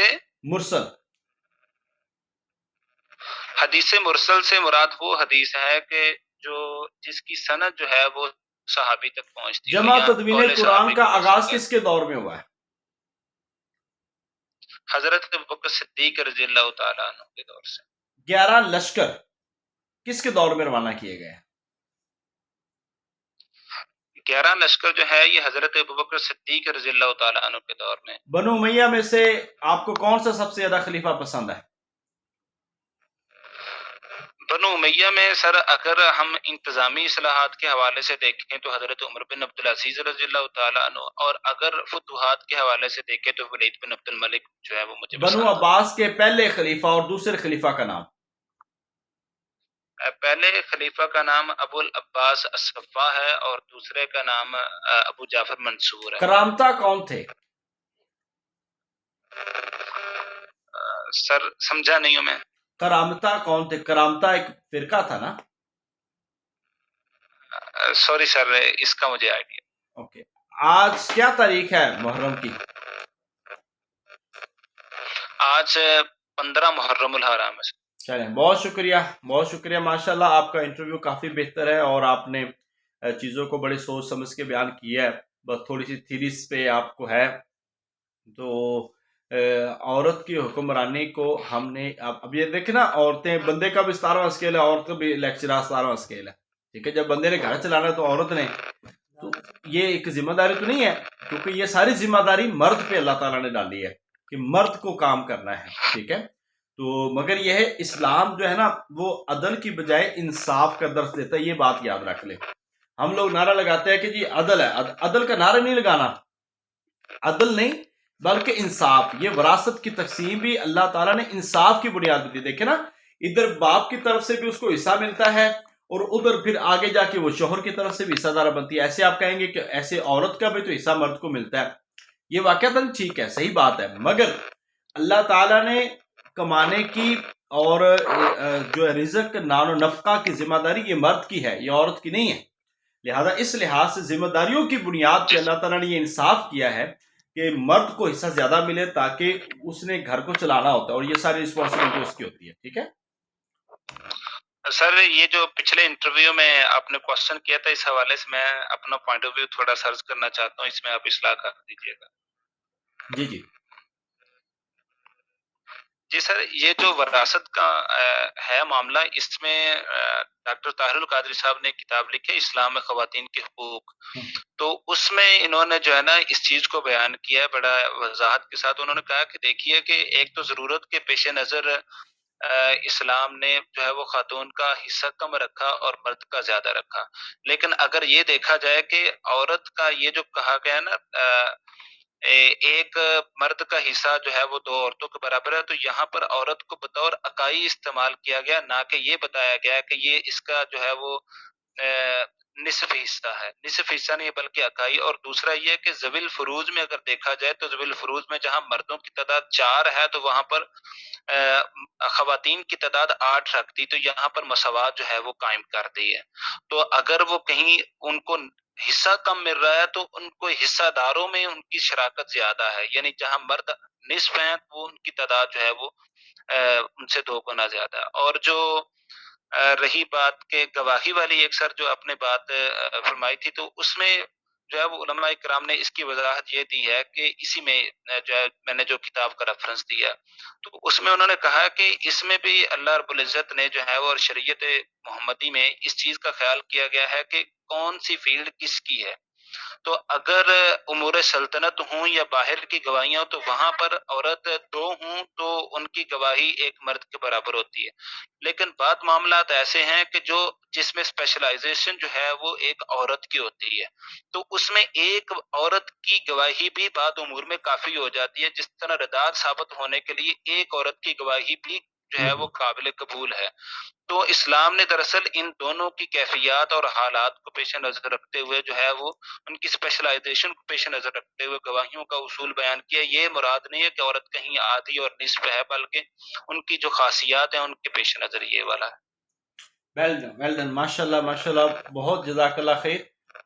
مرسل سے مراد وہ حدیث ہے کہ جس کی سند جو ہے وہ صحابی تک پہنچتی ہو، جمع یا تدوین قول قرآن صحابی کا بھی ہو آغاز سکتا ہے۔ کس کے دور میں ہوا ہے؟ حضرت ابوبکر صدیق رضی اللہ تعالیٰ عنہ کے دور سے۔ 11 لشکر کس کے دور میں روانہ کیے گئے ہیں؟ 11 لشکر جو ہے یہ حضرت ابوبکر صدیق رضی اللہ تعالیٰ عنہ کے دور میں۔ بنو امیہ میں سے آپ کو کون سا سب سے زیادہ خلیفہ پسند ہے؟ بنو امیہ میں سر اگر ہم انتظامی اصلاحات کے حوالے سے دیکھیں تو حضرت عمر بن عبدالعزیز رضی اللہ تعالیٰ عنہ، اور اگر فتوحات کے حوالے سے دیکھیں تو ولید بن عبد الملک جو ہے وہ مجھے بنو پسند عباس کے پہلے خلیفہ اور دوسرے خلیفہ کا نام؟ پہلے خلیفہ کا نام ابو العباس الصفا ہے اور دوسرے کا نام ابو جعفر منصور ہے۔ کرامتا کون تھے؟ سر سمجھا نہیں ہوں میں۔ کرامتا کون تھے؟ کرامتا ایک فرقہ تھا نا؟ سوری سر، اس کا مجھے آئیڈیا۔ اوکے، آج کیا تاریخ ہے محرم کی؟ آج 15 محرم الحرام ہے۔ چلیں، بہت شکریہ، بہت شکریہ، ماشاءاللہ آپ کا انٹرویو کافی بہتر ہے اور آپ نے چیزوں کو بڑے سوچ سمجھ کے بیان کیا ہے، بس تھوڑی سی تھیریز پہ آپ کو ہے۔ تو عورت کی حکمرانی کو ہم نے اب یہ دیکھیں نا، عورتیں، بندے کا بھی 17واں اسکیل ہے، عورت کا بھی لیکچرر 17واں اسکیل ہے، ٹھیک ہے؟ جب بندے نے گھر چلانا ہے تو عورت نے، تو یہ ایک ذمہ داری تو نہیں ہے، کیونکہ یہ ساری ذمہ داری مرد پہ اللہ تعالیٰ نے ڈالی ہے کہ مرد کو کام کرنا ہے، ٹھیک ہے؟ تو مگر یہ ہے، اسلام جو ہے نا وہ عدل کی بجائے انصاف کا درس دیتا ہے، یہ بات یاد رکھ لیں۔ ہم لوگ نعرہ لگاتے ہیں کہ جی عدل ہے، عدل کا نعرہ نہیں لگانا، عدل نہیں بلکہ انصاف۔ یہ وراثت کی تقسیم بھی اللہ تعالیٰ نے انصاف کی بنیاد پہ دی۔ دیکھیں نا، ادھر باپ کی طرف سے بھی اس کو حصہ ملتا ہے اور ادھر پھر آگے جا کے وہ شوہر کی طرف سے بھی حصہ دار بنتی ہے۔ ایسے آپ کہیں گے کہ ایسے عورت کا بھی تو حصہ مرد کو ملتا ہے، یہ واقعتاً ٹھیک ہے، صحیح بات ہے، مگر اللہ تعالیٰ نے کمانے کی اور جو رزق نان و نفقہ کی ذمہ داری یہ مرد کی ہے، یہ عورت کی نہیں ہے۔ لہذا اس لحاظ سے ذمہ داریوں کی بنیاد پہ اللہ تعالیٰ نے یہ انصاف کیا ہے کہ مرد کو حصہ زیادہ ملے، تاکہ اس نے گھر کو چلانا ہوتا ہے اور یہ ساری رسپانسبلٹی اس کی ہوتی ہے، ٹھیک ہے؟ سر یہ جو پچھلے انٹرویو میں آپ نے کوشچن کیا تھا، اس حوالے سے میں اپنا پوائنٹ آف ویو تھوڑا سرچ کرنا چاہتا ہوں، اس میں آپ اصلاح کر دیجیے گا۔ جی جی جی سر، یہ جو وراثت کا ہے معاملہ، اس میں ڈاکٹر طاہر القادری صاحب نے کتاب لکھی اسلام میں خواتین کے حقوق، تو اس میں انہوں نے جو ہے نا اس چیز کو بیان کیا ہے بڑا وضاحت کے ساتھ۔ انہوں نے کہا کہ دیکھیے کہ ایک تو ضرورت کے پیش نظر اسلام نے جو ہے وہ خاتون کا حصہ کم رکھا اور مرد کا زیادہ رکھا، لیکن اگر یہ دیکھا جائے کہ عورت کا یہ جو کہا گیا نا ایک مرد کا حصہ جو ہے وہ 2 عورتوں کے برابر ہے، تو یہاں پر عورت کو بطور اکائی استعمال کیا گیا، نہ کہ یہ بتایا گیا کہ یہ اس کا جو ہے وہ نصف حصہ ہے، نصف حصہ نہیں بلکہ اکائی۔ اور دوسرا یہ کہ ذوی الفروض میں اگر دیکھا جائے تو ذوی الفروض میں جہاں مردوں کی تعداد 4 ہے تو وہاں پر خواتین کی تعداد 8 رکھتی، تو یہاں پر مساوات جو ہے وہ قائم کر دی ہے۔ تو اگر وہ کہیں ان کو حصہ کم مل رہا ہے تو ان کو حصہ داروں میں ان کی شراکت زیادہ ہے، یعنی جہاں مرد نصف ہیں وہ ان کی تعداد جو ہے وہ ان سے 2 گنا زیادہ ہے۔ اور جو رہی بات کہ گواہی والی، ایک سر جو آپ نے بات فرمائی تھی، تو اس میں جو ہے وہ علماء کرام نے اس کی وضاحت یہ دی ہے کہ اسی میں جو ہے میں نے جو کتاب کا ریفرنس دیا تو اس میں انہوں نے کہا کہ اس میں بھی اللہ رب العزت نے جو ہے وہ اور شریعت محمدی میں اس چیز کا خیال کیا گیا ہے کہ کون سی فیلڈ کس کی ہے۔ تو اگر امور سلطنت ہوں یا باہر کی گواہیاں ہوں تو وہاں پر عورت 2 ہوں تو ان کی گواہی ایک مرد کے برابر ہوتی ہے، لیکن بعض معاملات ایسے ہیں کہ جس میں اسپیشلائزیشن جو ہے وہ ایک عورت کی ہوتی ہے، تو اس میں ایک عورت کی گواہی بھی بعض امور میں کافی ہو جاتی ہے، جس طرح رداد ثابت ہونے کے لیے ایک عورت کی گواہی بھی جو ہے وہ قابل قبول ہے۔ تو اسلام نے دراصل ان دونوں کی کیفیات اور حالات کو پیش نظر رکھتے ہوئے جو ہے وہ ان کی اسپیشلائزیشن کو پیش نظر رکھتے ہوئے گواہیوں کا اصول بیان کیا۔ یہ مراد نہیں ہے کہ عورت کہیں آدھی اور نصف ہے، بلکہ ان کی جو خاصیات ہیں ان کے پیش نظر یہ والا ہے۔ ویل ڈن، ماشاءاللہ ماشاءاللہ، بہت جزاک اللہ خیر،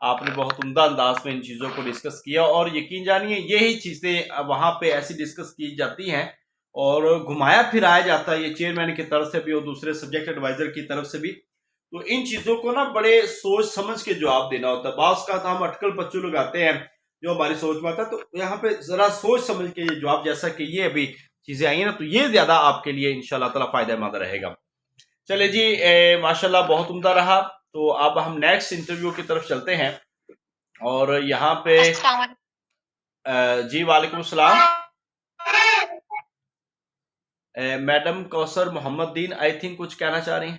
آپ نے بہت عمدہ انداز میں ان چیزوں کو ڈسکس کیا، اور یقین جانیے یہی چیزیں وہاں پہ ایسی ڈسکس کی جاتی ہیں اور گھمایا پھرایا جاتا ہے، یہ چیئرمین کی طرف سے بھی اور دوسرے سبجیکٹ ایڈوائزر کی طرف سے بھی، تو ان چیزوں کو نا بڑے سوچ سمجھ کے جواب دینا ہوتا ہے۔ بعض کا ہم اٹکل پچو لگاتے ہیں جو ہماری سوچ میں آتا ہے، تو یہاں پہ ذرا سوچ سمجھ کے یہ جواب، جیسا کہ یہ ابھی چیزیں آئی ہیں نا، تو یہ زیادہ آپ کے لیے انشاءاللہ تعالیٰ فائدہ مند رہے گا۔ چلے جی، ماشاءاللہ بہت عمدہ رہا، تو اب ہم نیکسٹ انٹرویو کی طرف چلتے ہیں، اور یہاں پہ جی وعلیکم السلام، madam Kausar Muhammad then I think کچھ کہنا چاہ رہی ہیں۔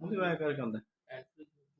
ਉਹਦੇ ਵਾਇਆ ਕਰਕੇ ਹੁੰਦਾ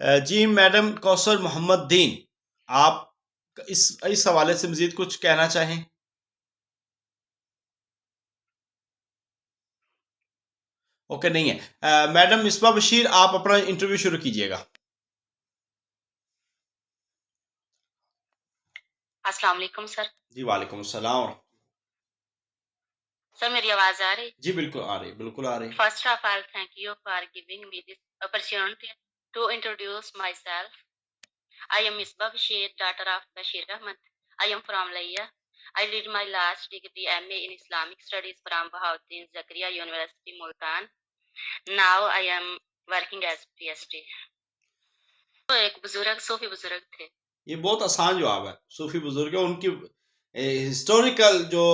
جی میڈم کوثر محمد دین، آپ اس حوالے سے مزید کچھ کہنا چاہیں؟ اوکے نہیں ہے۔ میڈم مصباح بشیر، آپ اپنا انٹرویو شروع کیجئے گا۔ السلام علیکم سر۔ جی وعلیکم السلام۔ سر میری آواز آ رہی؟ جی بالکل آ رہی، بالکل آ رہی۔ First of all thank you for giving me this opportunity to introduce myself. I am Misbah Bashir, daughter of Bashir Ahmed. I am from Laiya. I did my last degree MA in Islamic Studies from Bahauddin Zakaria University, Multan. Now I am working as PhD. وہ ایک بزرگ صوفی بزرگ تھے۔ یہ بہت آسان جواب ہے، صوفی بزرگ ہے، ان کی ہسٹوریکل جو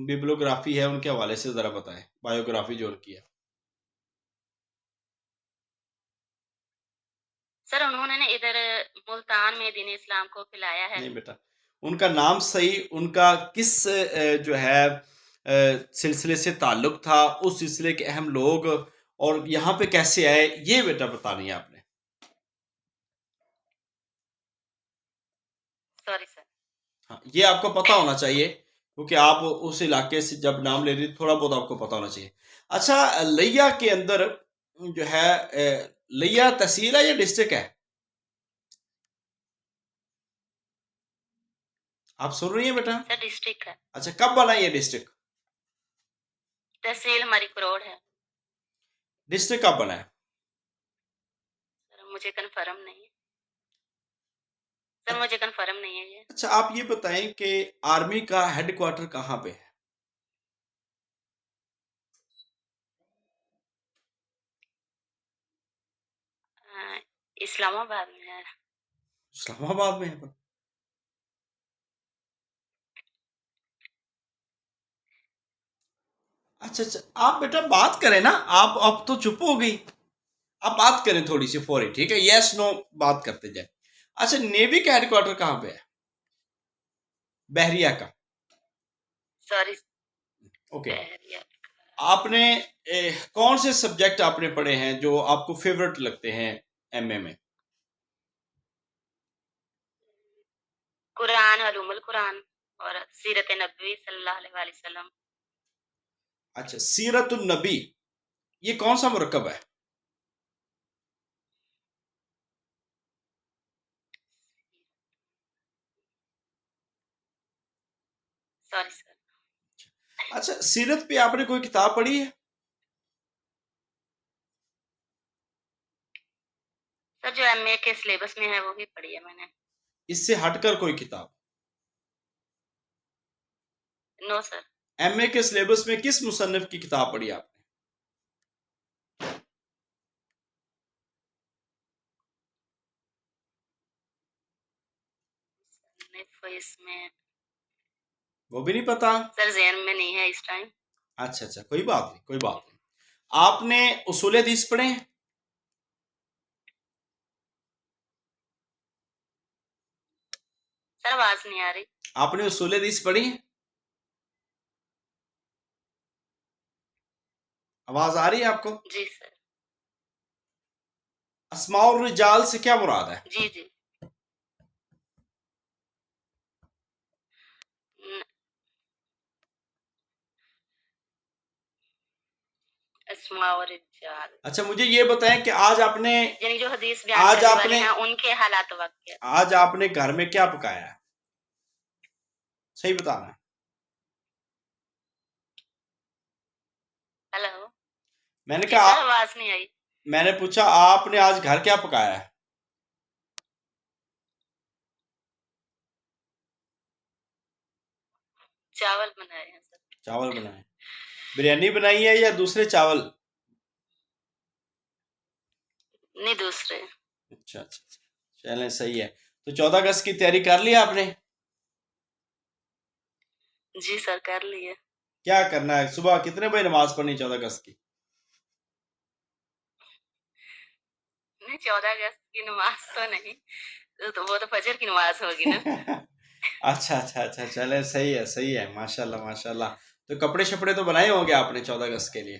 بیبلوگرافی ہے ان کے حوالے سے ذرا بتائیں، بایوگرافی جو ان کی ہے۔ سر انہوں نے ادھر ملتان میں دین اسلام کو پھیلایا ہے۔ نہیں بیٹا، ان کا نام صحیح، ان کا کس جو ہے سلسلے سے تعلق تھا، اس سلسلے کے اہم لوگ، اور یہاں پہ کیسے آئے، یہ بیٹا بتانی ہے آپ نے۔ Sorry sir. ہاں یہ آپ کو پتا ہونا چاہیے، کیونکہ آپ اس علاقے سے جب نام لے رہی تھوڑا بہت آپ کو پتا ہونا چاہیے۔ اچھا، لیا کے اندر جو ہے، لیا تحصیل ہے یا ڈسٹرکٹ ہے؟ آپ سن رہی ہیں بیٹا؟ سر ڈسٹرکٹ ہے۔ اچھا، کب بنا یہ ڈسٹرکٹ؟ تحصیل ہماری کروڑ ہے۔ ڈسٹرکٹ کب بنا ہے؟ سر مجھے کنفرم نہیں ہے، سر مجھے کنفرم نہیں ہے یہ۔ اچھا آپ یہ بتائیں کہ آرمی کا ہیڈ کوارٹر کہاں پہ ہے؟ اسلام آباد میں ہے۔ اسلام آباد میں ہے۔ اچھا اچھا، آپ بیٹا بات کریں نا، آپ اب تو چپ ہو گئی، آپ بات کریں تھوڑی سی فوری، ٹھیک ہے؟ یس نو بات کرتے جائیں۔ اچھا، نیوی کا ہیڈ کوارٹر کہاں پہ ہے؟ بحریہ کا؟ Sorry okay. آپ نے کون سے سبجیکٹ آپ نے پڑھے ہیں جو آپ کو فیورٹ لگتے ہیں ایم اے میں؟ قرآن، علوم القرآن اور سیرت نبوی صلی اللہ علیہ وسلم۔ اچھا، سیرت النبی یہ کون سا مرکب ہے؟ Sorry sir. اچھا، سیرت پہ آپ نے کوئی کتاب پڑھی ہے؟ سر جو ایم اے کے سلیبس میں ہے وہ بھی پڑھی ہے میں نے۔ اس سے ہٹ کر کوئی کتاب؟ نو سر۔ ایم اے کے سلیبس میں کس مصنف کی کتاب پڑھی آپ نے؟ اس میں وہ بھی نہیں پتا؟ سر ذہن میں نہیں ہے اس ٹائم۔ اچھا اچھا، کوئی بات نہیں، کوئی بات نہیں۔ آپ نے اصول حدیث پڑھے ہیں؟ سر آواز نہیں آ رہی۔ آپ نے اصول حدیث پڑھی ہیں؟ آواز آ رہی ہے آپ کو؟ جی سر۔ اسماء الرجال سے کیا مراد ہے؟ جی جی۔ اسماء و رجال۔ اچھا مجھے یہ بتائیں کہ آج آپ نے، یعنی جو حدیث بیان آج کرنے آپ والے نے، ہیں ان کے حالات واقع۔ آج آپ نے گھر میں کیا پکایا ہے؟ صحیح بتانا ہے۔ ہیلو، میں نے جی کہا، سر آواز نہیں آئی۔ میں نے پوچھا آپ نے آج گھر کیا پکایا ہے؟ چاول بنائے ہیں سر۔ چاول بنائے، بریانی بنائی ہے یا دوسرے چاول؟ نہیں دوسرے۔ اچھا اچھا، چلیں صحیح ہے۔ تو 14 اگست کی تیاری کر لی آپ نے؟ جی سر کر لیے۔ کیا کرنا ہے؟ صبح کتنے بجے نماز پڑھنی 14 اگست کی؟ نہیں 14 اگست کی نماز تو نہیں، تو وہ تو فجر کی نماز ہوگی نا۔ اچھا اچھا اچھا، چلیں صحیح ہے، صحیح ہے، ماشاءاللہ ماشاءاللہ۔ تو کپڑے شپڑے تو بنائے ہوں گے آپ نے 14 اگست کے لیے؟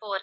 4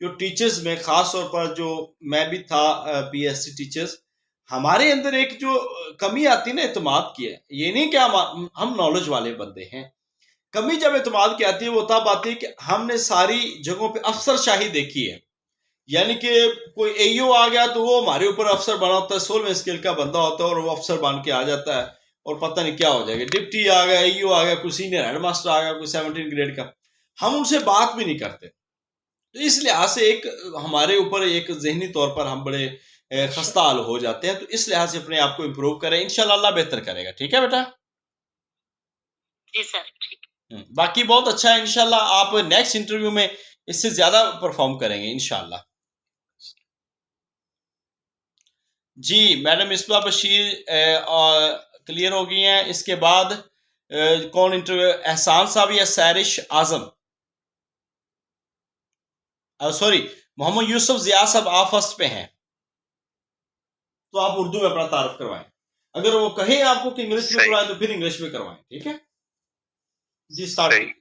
جو ٹیچرز میں خاص طور پر جو میں بھی تھا پی ایس سی ٹیچرز، ہمارے اندر ایک جو کمی آتی نا اعتماد کی ہے، یہ نہیں کہ ہم نالج والے بندے ہیں، کمی جب اعتماد کی آتی ہے وہ تب آتی ہے کہ ہم نے ساری جگہوں پہ افسر شاہی دیکھی ہے، یعنی کہ کوئی اے او آ گیا تو وہ ہمارے اوپر افسر بنا ہوتا ہے، 16ویں اسکیل کا بندہ ہوتا ہے اور وہ افسر بن کے آ جاتا ہے اور پتہ نہیں کیا ہو جائے گا، ڈپٹی آ گیا، اے او آ گیا، کوئی سینئر ہیڈ ماسٹر آ گیا، کوئی 17 گریڈ کا، ہم ان سے بات بھی نہیں کرتے. تو اس لحاظ سے ایک ہمارے اوپر ایک ذہنی طور پر ہم بڑے خستہ حال ہو جاتے ہیں. تو اس لحاظ سے اپنے آپ کو امپروو کریں، انشاءاللہ اللہ بہتر کرے گا. ٹھیک ہے بیٹا؟ جی سر ٹھیک. باقی بہت اچھا ہے، انشاءاللہ آپ نیکسٹ انٹرویو میں اس سے زیادہ پرفارم کریں گے انشاءاللہ. جی میڈم مصباح بشیر کلیئر ہو گئی ہیں. اس کے بعد کون انٹرویو؟ احسان صاحب یا سیرش اعظم؟ سوری محمد یوسف ضیاء صاحب آپ فرسٹ پہ ہیں، تو آپ اردو میں اپنا تعارف کروائیں. اگر وہ کہیں آپ کو کہ انگلش میں کروائیں تو پھر انگلش میں کروائیں. ٹھیک ہے جی، سٹارٹ کیجیے.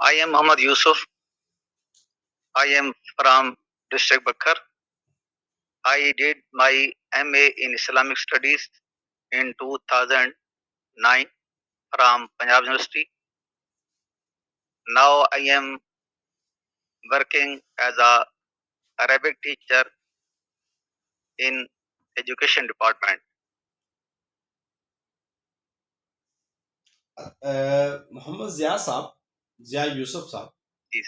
I am Muhammad Yusuf. I am from district Bakkar. I did my MA in Islamic Studies in 2009 from Punjab University. Now I am working as a Arabic teacher in education department. محمد ضیاء صاحب، ضیاء یوسف صاحب، جی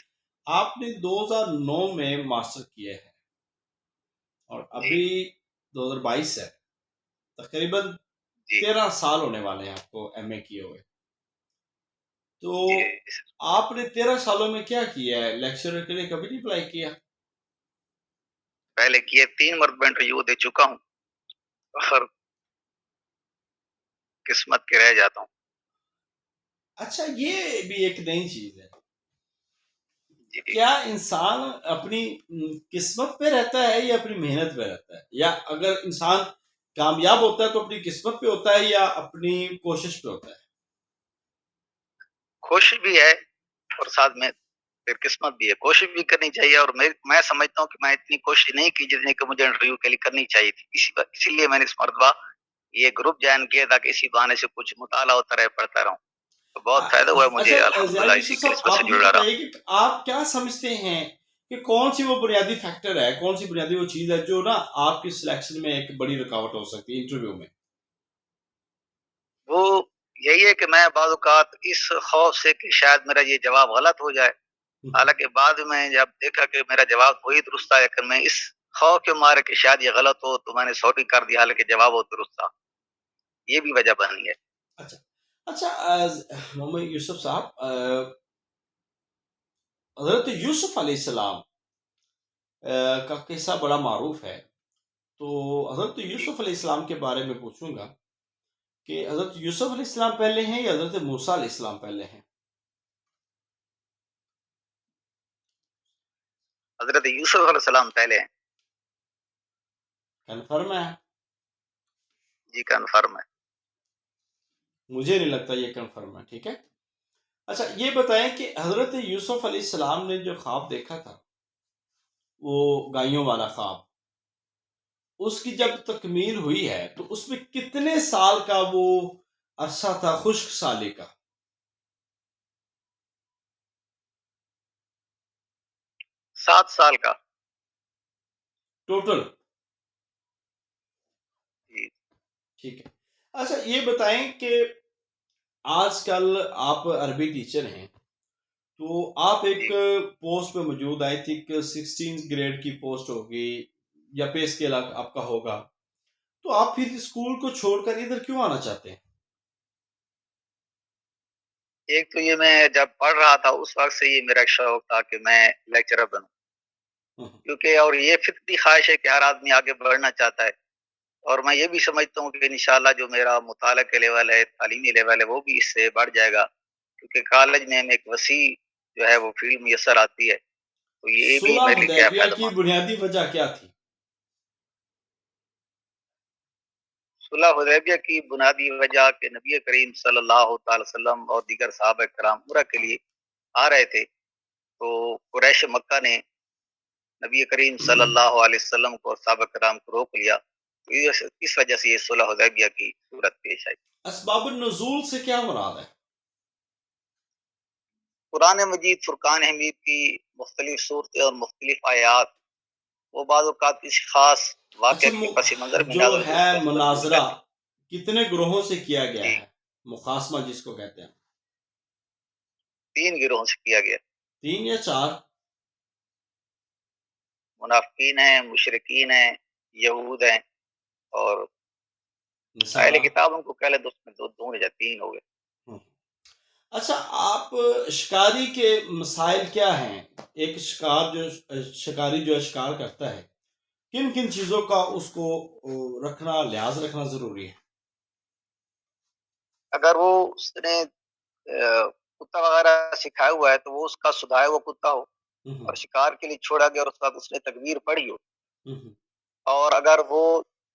آپ نے 2009 میں master کیا ہے اور ابھی 2022 ہے، تقریباً 13 سال ہونے والے ہیں آپ کو ایم اے کیے ہوئے. تو آپ نے 13 سالوں میں کیا کیا ہے؟ لیکچرر کے لیے کبھی نہیں اپلائی کیا؟ پہلے کیے 3 مرتبہ انٹرویو دے چکا ہوں اور قسمت کے رہ جاتا ہوں. اچھا، یہ بھی ایک نئی چیز ہے. کیا انسان اپنی قسمت پہ رہتا ہے یا اپنی محنت پہ رہتا ہے؟ یا اگر انسان کامیاب ہوتا ہے تو اپنی قسمت پہ ہوتا ہے یا اپنی کوشش پہ ہوتا ہے؟ کوشش بھی ہے اور ساتھ میں پھر قسمت بھی ہے. کوشش بھی کرنی چاہیے اور میں سمجھتا ہوں کہ میں اتنی کوشش نہیں کی جتنی کہ مجھے انٹرویو کے لیے کرنی چاہیے تھی. اسی لیے میں نے اس مرتبہ یہ گروپ جوائن کیا تھا کہ اسی بہانے سے کچھ مطالعہ ہوتا رہے، پڑھتا رہوں. تو بہت فائدہ ہوا مجھے الحمدللہ اسی کے نسبت سے جڑ رہا. آپ کیا سمجھتے ہیں کہ کون سی وہ بنیادی فیکٹر ہے، کون سی بنیادی وہ چیز ہے جو نا آپ کی سلیکشن میں ایک بڑی رکاوٹ ہو سکتی ہے انٹرویو میں؟ وہ یہی ہے کہ میں بعض اوقات اس خوف سے کہ شاید میرا یہ جواب غلط ہو جائے، حالانکہ بعد میں جب دیکھا کہ میرا جواب وہی درست تھا، لیکن میں اس خوف کے مارے کہ شاید یہ غلط ہو تو میں نے سوٹی کر دیا، حالانکہ جواب وہ درست تھا. یہ بھی وجہ بنی ہے. اچھا محمد یوسف صاحب، حضرت یوسف علیہ السلام کا قصہ بڑا معروف ہے، تو حضرت یوسف علیہ السلام کے بارے میں پوچھوں گا کہ حضرت یوسف علیہ السلام پہلے ہیں یا حضرت موسیٰ علیہ السلام پہلے ہیں؟ حضرت یوسف علیہ السلام پہلے ہیں. کنفرم ہے؟ جی کنفرم ہے. مجھے نہیں لگتا یہ کنفرم ہے. ٹھیک ہے. اچھا یہ بتائیں کہ حضرت یوسف علیہ السلام نے جو خواب دیکھا تھا، وہ گائیوں والا خواب، اس کی جب تکمیل ہوئی ہے تو اس میں کتنے سال کا وہ عرصہ تھا خشک سالی کا؟ 7 سال کا ٹوٹل؟ جی. ٹھیک ہے. اچھا یہ بتائیں کہ آج کل آپ عربی ٹیچر ہیں، تو آپ ایک پوسٹ پہ موجود آئی تھی کہ 16 گریڈ کی پوسٹ ہوگی یا پے اسکیل آپ کا ہوگا، تو آپ پھر اسکول کو چھوڑ کر ادھر کیوں آنا چاہتے ہیں؟ ایک تو یہ میں جب پڑھ رہا تھا اس وقت سے یہ میرا شوق تھا کہ میں لیکچرر بنوں، کیونکہ اور یہ فطری خواہش ہے کہ ہر آدمی آگے بڑھنا چاہتا ہے، اور میں یہ بھی سمجھتا ہوں کہ انشاءاللہ جو میرا مطالعہ کے لیول ہے، تعلیمی لیول ہے، وہ بھی اس سے بڑھ جائے گا، کیونکہ کالج میں ایک وسیع جو ہے وہ فیلڈ میسر آتی ہے. تو یہ بھی صلح میرے لیے کیا حدیبیہ فائدہ کی مند. بنیادی وجہ کیا تھی؟ صلح حدیبیہ کی بنیادی وجہ کہ نبی کریم صلی اللہ تعالی وسلم اور دیگر صحابہ کرام عمرہ کے لیے آ رہے تھے، تو قریش مکہ نے نبی کریم صلی اللہ علیہ وسلم کو اور صحابہ کرام کو روک لیا، اس وجہ سے یہ صلح حدیبیہ کی صورت پیش آئی۔ اسباب النزول سے کیا مراد ہے؟ قرآن مجید فرقان حمید کی مختلف صورتیں اور مختلف آیات وہ بعض اوقات کسی خاص واقعہ کے پس منظر میں جو نازل ہے ہوتی ہے۔ مناظرہ کتنے گروہوں سے کیا گیا ہے؟ مخاصمہ جس کو کہتے ہیں 3 گروہوں سے کیا گیا، 3 یا 4؟ منافقین ہیں، مشرکین ہیں، یہود ہیں اور نصارہ۔ اہل کتاب ان کو کہہ لیں تو اس میں 2 یا 3 ہو گئے۔ اچھا، آپ شکاری کے مسائل کیا ہیں؟ ایک شکاری جو شکار کرتا ہے، کن کن چیزوں کا اس کو لحاظ رکھنا ضروری ہے؟ اگر وہ اس نے کتا وغیرہ سکھایا ہوا ہے تو وہ اس کا سدھایا ہوا کتا ہو اور شکار کے لیے چھوڑا گیا اور اس وقت اس نے تکبیر پڑھی ہو، اور اگر وہ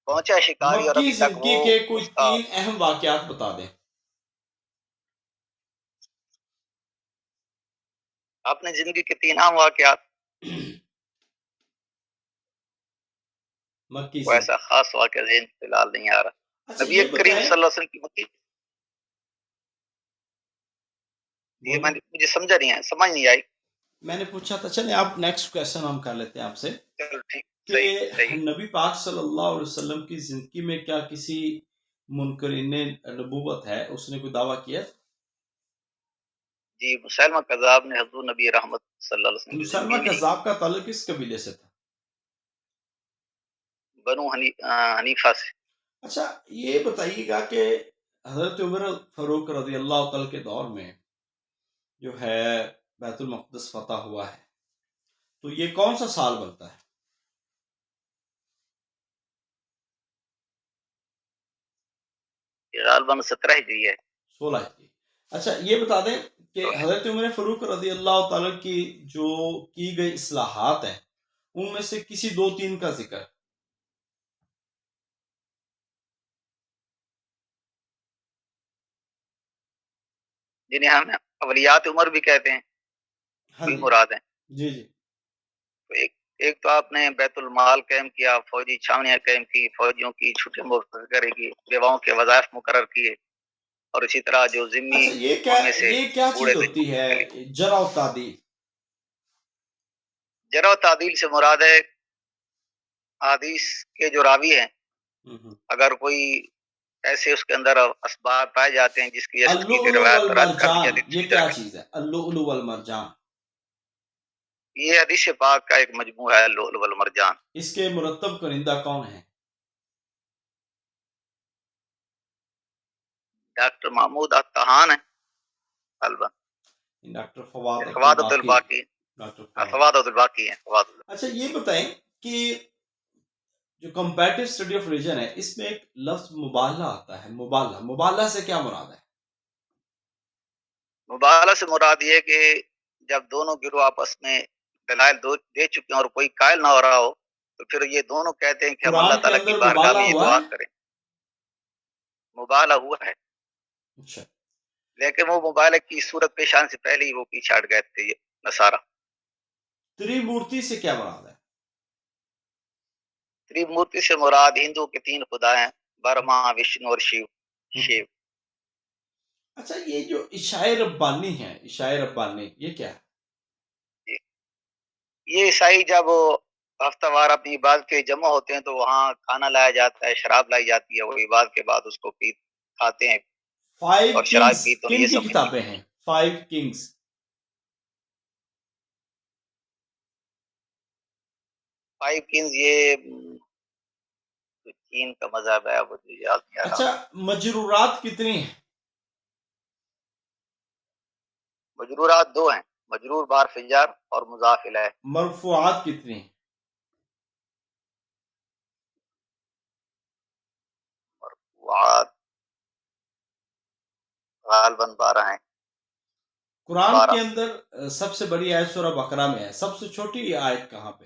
پہنچا شکاری اور مکی ابھی تک زندگی وہ کے کوئی 3 اہم واقعات بتا دیں۔ اپنے زندگی کے 3 عام واقعات، مکی وہ ایسا خاص واقعہ ذہن فی الحال نہیں آ رہا۔ اچھا، نبی یہ کریم بتائیں، صلی اللہ علیہ وسلم کی مکی، یہ مجھے سمجھ نہیں آئی۔ میں نے پوچھا تھا، چلیں آپ نیکسٹ کویسچن ہم کر لیتے ہیں آپ سے، چلو ٹھیک، کہ نبی پاک صلی اللہ علیہ وسلم کی زندگی میں کیا کسی منکرین نبوت ہے؟ اس نے کوئی دعویٰ کیا؟ جی، مسلمہ کذاب نے حضور نبی رحمت صلی اللہ علیہ وسلم کی مسلمہ زندگی میں کذاب کا تعلق کس قبیلے سے تھا؟ بنو حنیفہ سے۔ اچھا، یہ بتائیے گا کہ حضرت عمر فاروق رضی اللہ تعالی کے دور میں جو ہے بیت المقدس فتح ہوا ہے، تو یہ کون سا سال بنتا ہے؟ یہ غالباً 17 ہجری ہے۔ 16 ہجری۔ اچھا، یہ بتا دیں کہ حضرت عمر فاروق رضی اللہ تعالی کی جو کی گئی اصلاحات ہیں، ان میں سے کسی 2-3 کا ذکر۔ جنہیں ہم اولیات عمر بھی کہتے ہیں، ہاں مراد ہیں۔ جی جی۔ ایک تو آپ نے بیت المال قائم کیا، فوجی چھاونیاں قائم کی، فوجیوں کی چھٹی مقرر کی، بیواؤں کے وظائف مقرر کیے، اور اسی طرح جو ذمی اچھا، یہ کیا چیز ہوتی ہے جرح و تعدیل؟ جرح و تعدیل سے مراد ہے حدیث کے جو راوی ہیں، اگر کوئی ایسے اس کے اندر اسباب پائے جاتے ہیں جس کی وجہ سے کی روایت رد کر دی جاتی ہے۔ یہ کیا چیز ہے اللؤلؤ والمرجان؟ یہ حدیث پاک کا ایک مجموعہ ہے اللؤلؤ والمرجان۔ اس کے مرتب کنندہ کون ہیں؟ ڈاکٹر محمود الطحان ہیں، ڈاکٹر فواد عبدالباقی، فواد عبدالباقی ہیں۔ اچھا، یہ بتائیں کہ جو کمپیریٹیو اسٹڈی آف ریلیجن ہے، اس میں ایک لفظ مبالغہ آتا ہے، مبالغہ سے کیا مراد ہے؟ مبالغہ سے مراد یہ کہ جب دونوں گروہ آپس میں دلائل دے چکے ہیں اور کوئی قائل نہ ہو رہا ہو، تو پھر یہ دونوں کہتے ہیں کہ ہم اللہ تعالیٰ کی بارگاہ میں یہ دعا کریں۔ مبالغہ ہوا ہے، اچھا، لیکن وہ مبالغہ کی صورت پیش آنے سے پہلے ہی وہ پیچھے ہٹ گئے تھے نصارہ۔ تریمورتی سے کیا مراد ہے؟ تریمورتی سے مراد ہندو کے 3 خدا ہیں، برہما، وشنو اور شیو۔ اچھا، یہ جو عشاء ربانی ہے، عشاء ربانی، یہ کیا ہے؟ یہ عیسائی جب ہفتہ وار اپنی عبادت کے جمع ہوتے ہیں تو وہاں کھانا لایا جاتا ہے، شراب لائی جاتی ہے، وہ عبادت کے بعد اس کو کھاتے ہیں اور شراب پیتے ہیں۔ کن کی کتابیں ہیں 5 کنگز؟ 5 کنگز یہ چین کا مذہب ہے، وہ یاد نہیں آ رہا۔ اچھا، مجرورات کتنی ہیں؟ مجرورات 2 ہیں، مجرور بحرف جر اور مضاف الیہ۔ مرفوعات کتنی ہیں؟ مرفوعات غالباً 12 ہیں۔ قرآن کے اندر سب سے بڑی آیت سورہ بقرہ میں ہے، سب سے چھوٹی آیت کہاں پہ؟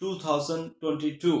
2022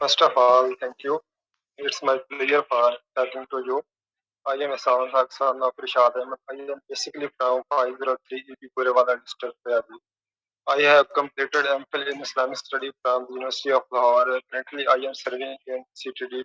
First of all, thank you. It's my pleasure for talking to you. I am Ehsan Haq, son of Rishad Ahmed. I am basically from 503 EB Purewala district, Punjab. I have completed MPhil in Islamic study from the University of Lahore. Currently, I am serving in CTD.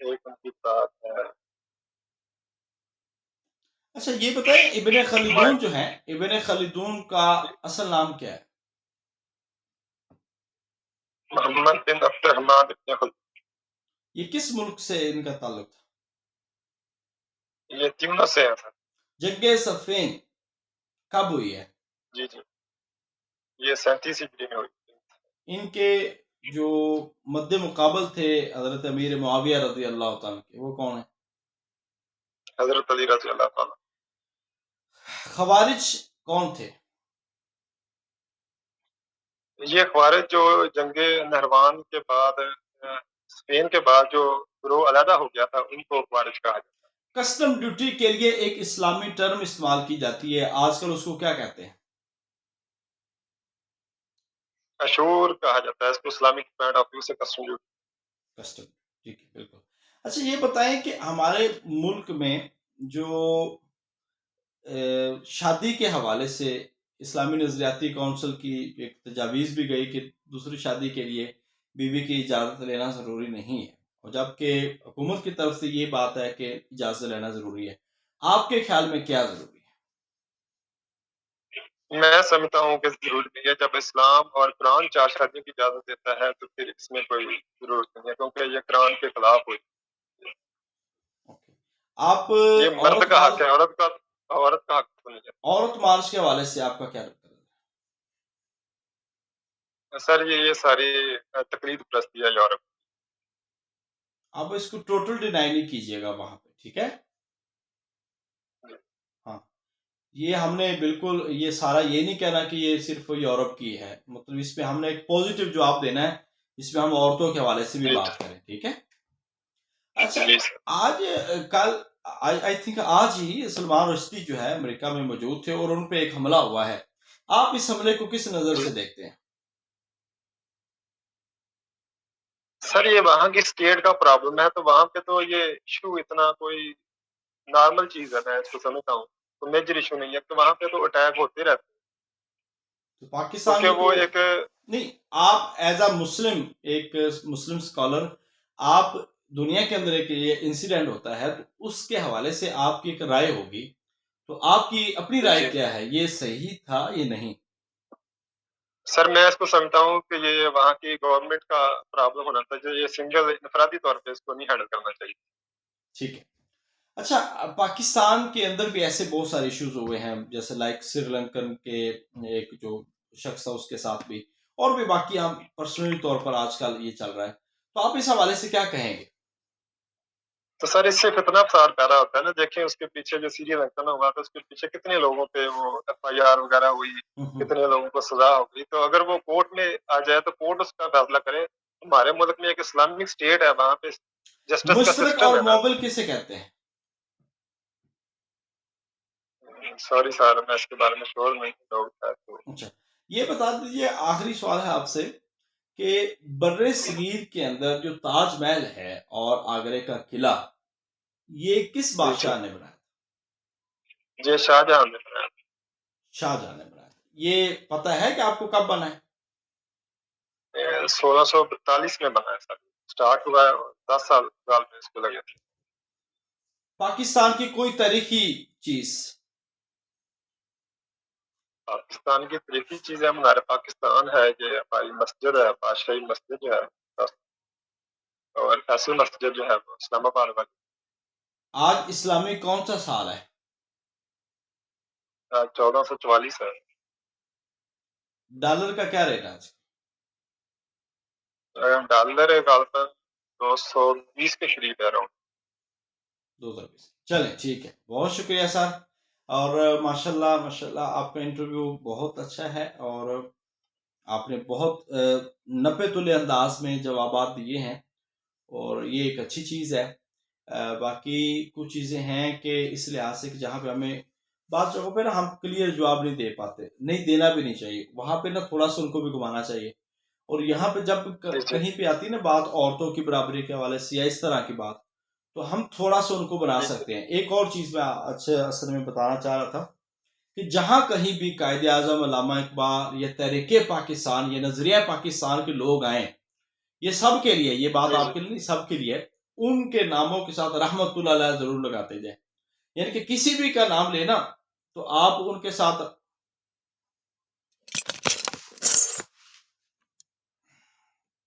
ایک ان کی بات ہے اچھا یہ بتائیں ابن خلدون جو ہیں، ابن خلدون کا اصل نام کیا ہے؟ محمد بن عبد الرحمن ابن خلدون، یہ کس ملک سے ان کا تعلق تھا؟ یہ تیمنا سے ہیں سر۔ جنگ صفین کب ہوئی ہے؟ جی جی، یہ 37 ہجری میں ہوئی۔ ان کے جو مد مقابل تھے حضرت امیر معاویہ رضی اللہ تعالیٰ کے، وہ کون ہیں؟ حضرت علی رضی اللہ تعالیٰ۔ خوارج کون تھے؟ یہ خوارج جو جنگ نہروان کے بعد اسپین کے بعد جو گروہ علیحدہ ہو گیا تھا ان کو خوارج کہا جاتا ہے۔ کسٹم ڈیوٹی کے لیے ایک اسلامی ٹرم استعمال کی جاتی ہے، آج کل اس کو کیا کہتے ہیں؟ اشور کہا جاتا ہے اس کو، اسلامک پوائنٹ آف ویو سے کسٹم ڈیوٹی۔ کسٹم، ٹھیک ہے، بالکل۔ اچھا یہ بتائیں کہ ہمارے ملک میں جو شادی کے حوالے سے اسلامی نظریاتی کونسل کی ایک تجاویز بھی گئی کہ دوسری شادی کے لیے بیوی کی اجازت لینا ضروری نہیں ہے، اور جبکہ حکومت کی طرف سے یہ بات ہے کہ اجازت لینا ضروری ہے، آپ کے خیال میں کیا ضروری ہے؟ میں سمجھتا ہوں کہ ضروری نہیں ہے، جب اسلام اور قرآن 4 شادیوں کی اجازت دیتا ہے تو پھر اس میں کوئی ضرورت نہیں ہے، کیونکہ یہ قرآن کے خلاف ہوئی۔ آپ یہ مرد کا حق ہے، عورت کا حق تو نہیں ہے۔ عورت مارچ کے حوالے سے آپ کا کیا رخ ہے؟ سر یہ ساری تقلید پرستی ہے یورپ۔ آپ اس کو ٹوٹل ڈینائی نہیں کیجیے گا وہاں پہ، ٹھیک ہے؟ ہاں، یہ ہم نے بالکل یہ سارا یہ نہیں کہنا کہ یہ صرف یورپ کی ہے، مطلب اس پہ ہم نے ایک پوزیٹیو جواب دینا ہے، اس میں ہم عورتوں کے حوالے سے بھی بات کریں، ٹھیک ہے؟ اچھا آج کل آئی تھنک آج ہی سلمان رشدی جو ہے امریکہ میں موجود تھے اور ان پہ ایک حملہ ہوا ہے، آپ اس حملے کو کس نظر سے دیکھتے ہیں؟ سر یہ وہاں کی اسٹیٹ کا پرابلم ہے، تو وہاں پہ تو یہ ایشو اتنا کوئی نارمل چیز ہے، میں اس کو سمجھتا ہوں تو میجر ایشو نہیں ہے، کہ وہاں پہ تو اٹیک ہوتے رہتے ہیں۔ تو پاکستان کیونکہ وہ ایک نہیں، آپ ایز اے مسلم، ایک مسلم اسکالر، آپ دنیا کے اندر ایک یہ انسیڈنٹ ہوتا ہے تو اس کے حوالے سے آپ کی ایک رائے ہوگی، تو آپ کی اپنی رائے کیا ہے، یہ صحیح تھا یہ نہیں؟ سر میں اس کو سمجھتا ہوں کہ یہ وہاں کی گورنمنٹ کا پرابلم ہونا تھا، جو یہ سنگل انفرادی طور پہ اس کو نہیں ہینڈل کرنا چاہیے۔ ٹھیک ہے۔ اچھا پاکستان کے اندر بھی ایسے بہت سارے ایشوز ہوئے ہیں، جیسے لائک سری لنکن کے ایک جو شخص ہے اس کے ساتھ بھی، اور بھی باقی ہم پرسنلی طور پر آج کل یہ چل رہا ہے، تو آپ اس حوالے سے کیا کہیں گے؟ تو سر اس سے فتنہ فساد پیدا ہوتا ہے نا، دیکھیں اس کے پیچھے جو سری لنکن ہوا تھا اس کے پیچھے کتنے لوگوں پہ وہ FIR وغیرہ ہوئی، کتنے لوگوں کو سزا ہو گئی، تو اگر وہ کورٹ میں آ جائے تو کورٹ اس کا فیصلہ کرے۔ ہمارے ملک میں ایک اسلامک اسٹیٹ ہے، وہاں پہ جسٹس کا مشرق سسٹم اور ہے نا۔ موبل کسے کہتے ہیں؟ سوری سر میں اس کے بارے میں شور نہیں ہوں۔ اچھا یہ بتا دیجیے، آخری سوال ہے آپ سے، کہ بر صغیر کے اندر جو تاج محل ہے اور آگرے کا قلعہ، یہ کس بادشاہ نے بنایا؟ یہ شاہجہاں نے بنایا۔ شاہجہاں نے بنایا۔ یہ پتہ ہے کہ آپ کو کب بنا ہے؟ 1642 میں بنا ہے سر، سٹارٹ ہوا ہے 10 سال میں اس کو لگے تھے۔ پاکستان کی کوئی تاریخی چیز؟ پاکستان کی تاریخی چیز ہے، ہمارے پاکستان ہے، یہ ہماری مسجد ہے، بادشاہی مسجد جو ہے، اور فیصل مسجد جو ہے وہ اسلام آباد والی۔ آج اسلامی کون سا سال ہے؟ 1444 ہے۔ ڈالر کا کیا ریٹ ہے آج؟ ڈالر غالباً 220 کے قریب ہے اراؤنڈ۔ 2020۔ چلیں ٹھیک ہے، بہت شکریہ سر، اور ماشاءاللہ آپ کا انٹرویو بہت اچھا ہے، اور آپ نے بہت نپے تلے انداز میں جوابات دیے ہیں، اور یہ ایک اچھی چیز ہے۔ باقی کچھ چیزیں ہیں کہ اس لحاظ سے کہ جہاں پہ ہمیں بعض جگہوں پہ نا ہم کلیئر جواب نہیں دے پاتے، نہیں دینا بھی نہیں چاہیے، وہاں پہ نا تھوڑا سا ان کو بھی گھمانا چاہیے، اور یہاں پہ جب کہیں پہ آتی ہے نا بات عورتوں کی برابری کے حوالے سے یا اس طرح کی بات، تو ہم تھوڑا سا ان کو بنا سکتے ہیں۔ ایک اور چیز میں اچھے اثر میں بتانا چاہ رہا تھا کہ جہاں کہیں بھی قائد اعظم علامہ اقبال یا تحریک پاکستان یا نظریہ پاکستان کے لوگ آئیں، یہ سب کے لیے، یہ بات آپ کے لیے نہیں، سب کے لیے، ان کے ناموں کے ساتھ رحمت اللہ علیہ ضرور لگاتے جائیں. یعنی کہ کسی بھی کا نام لینا تو آپ ان کے ساتھ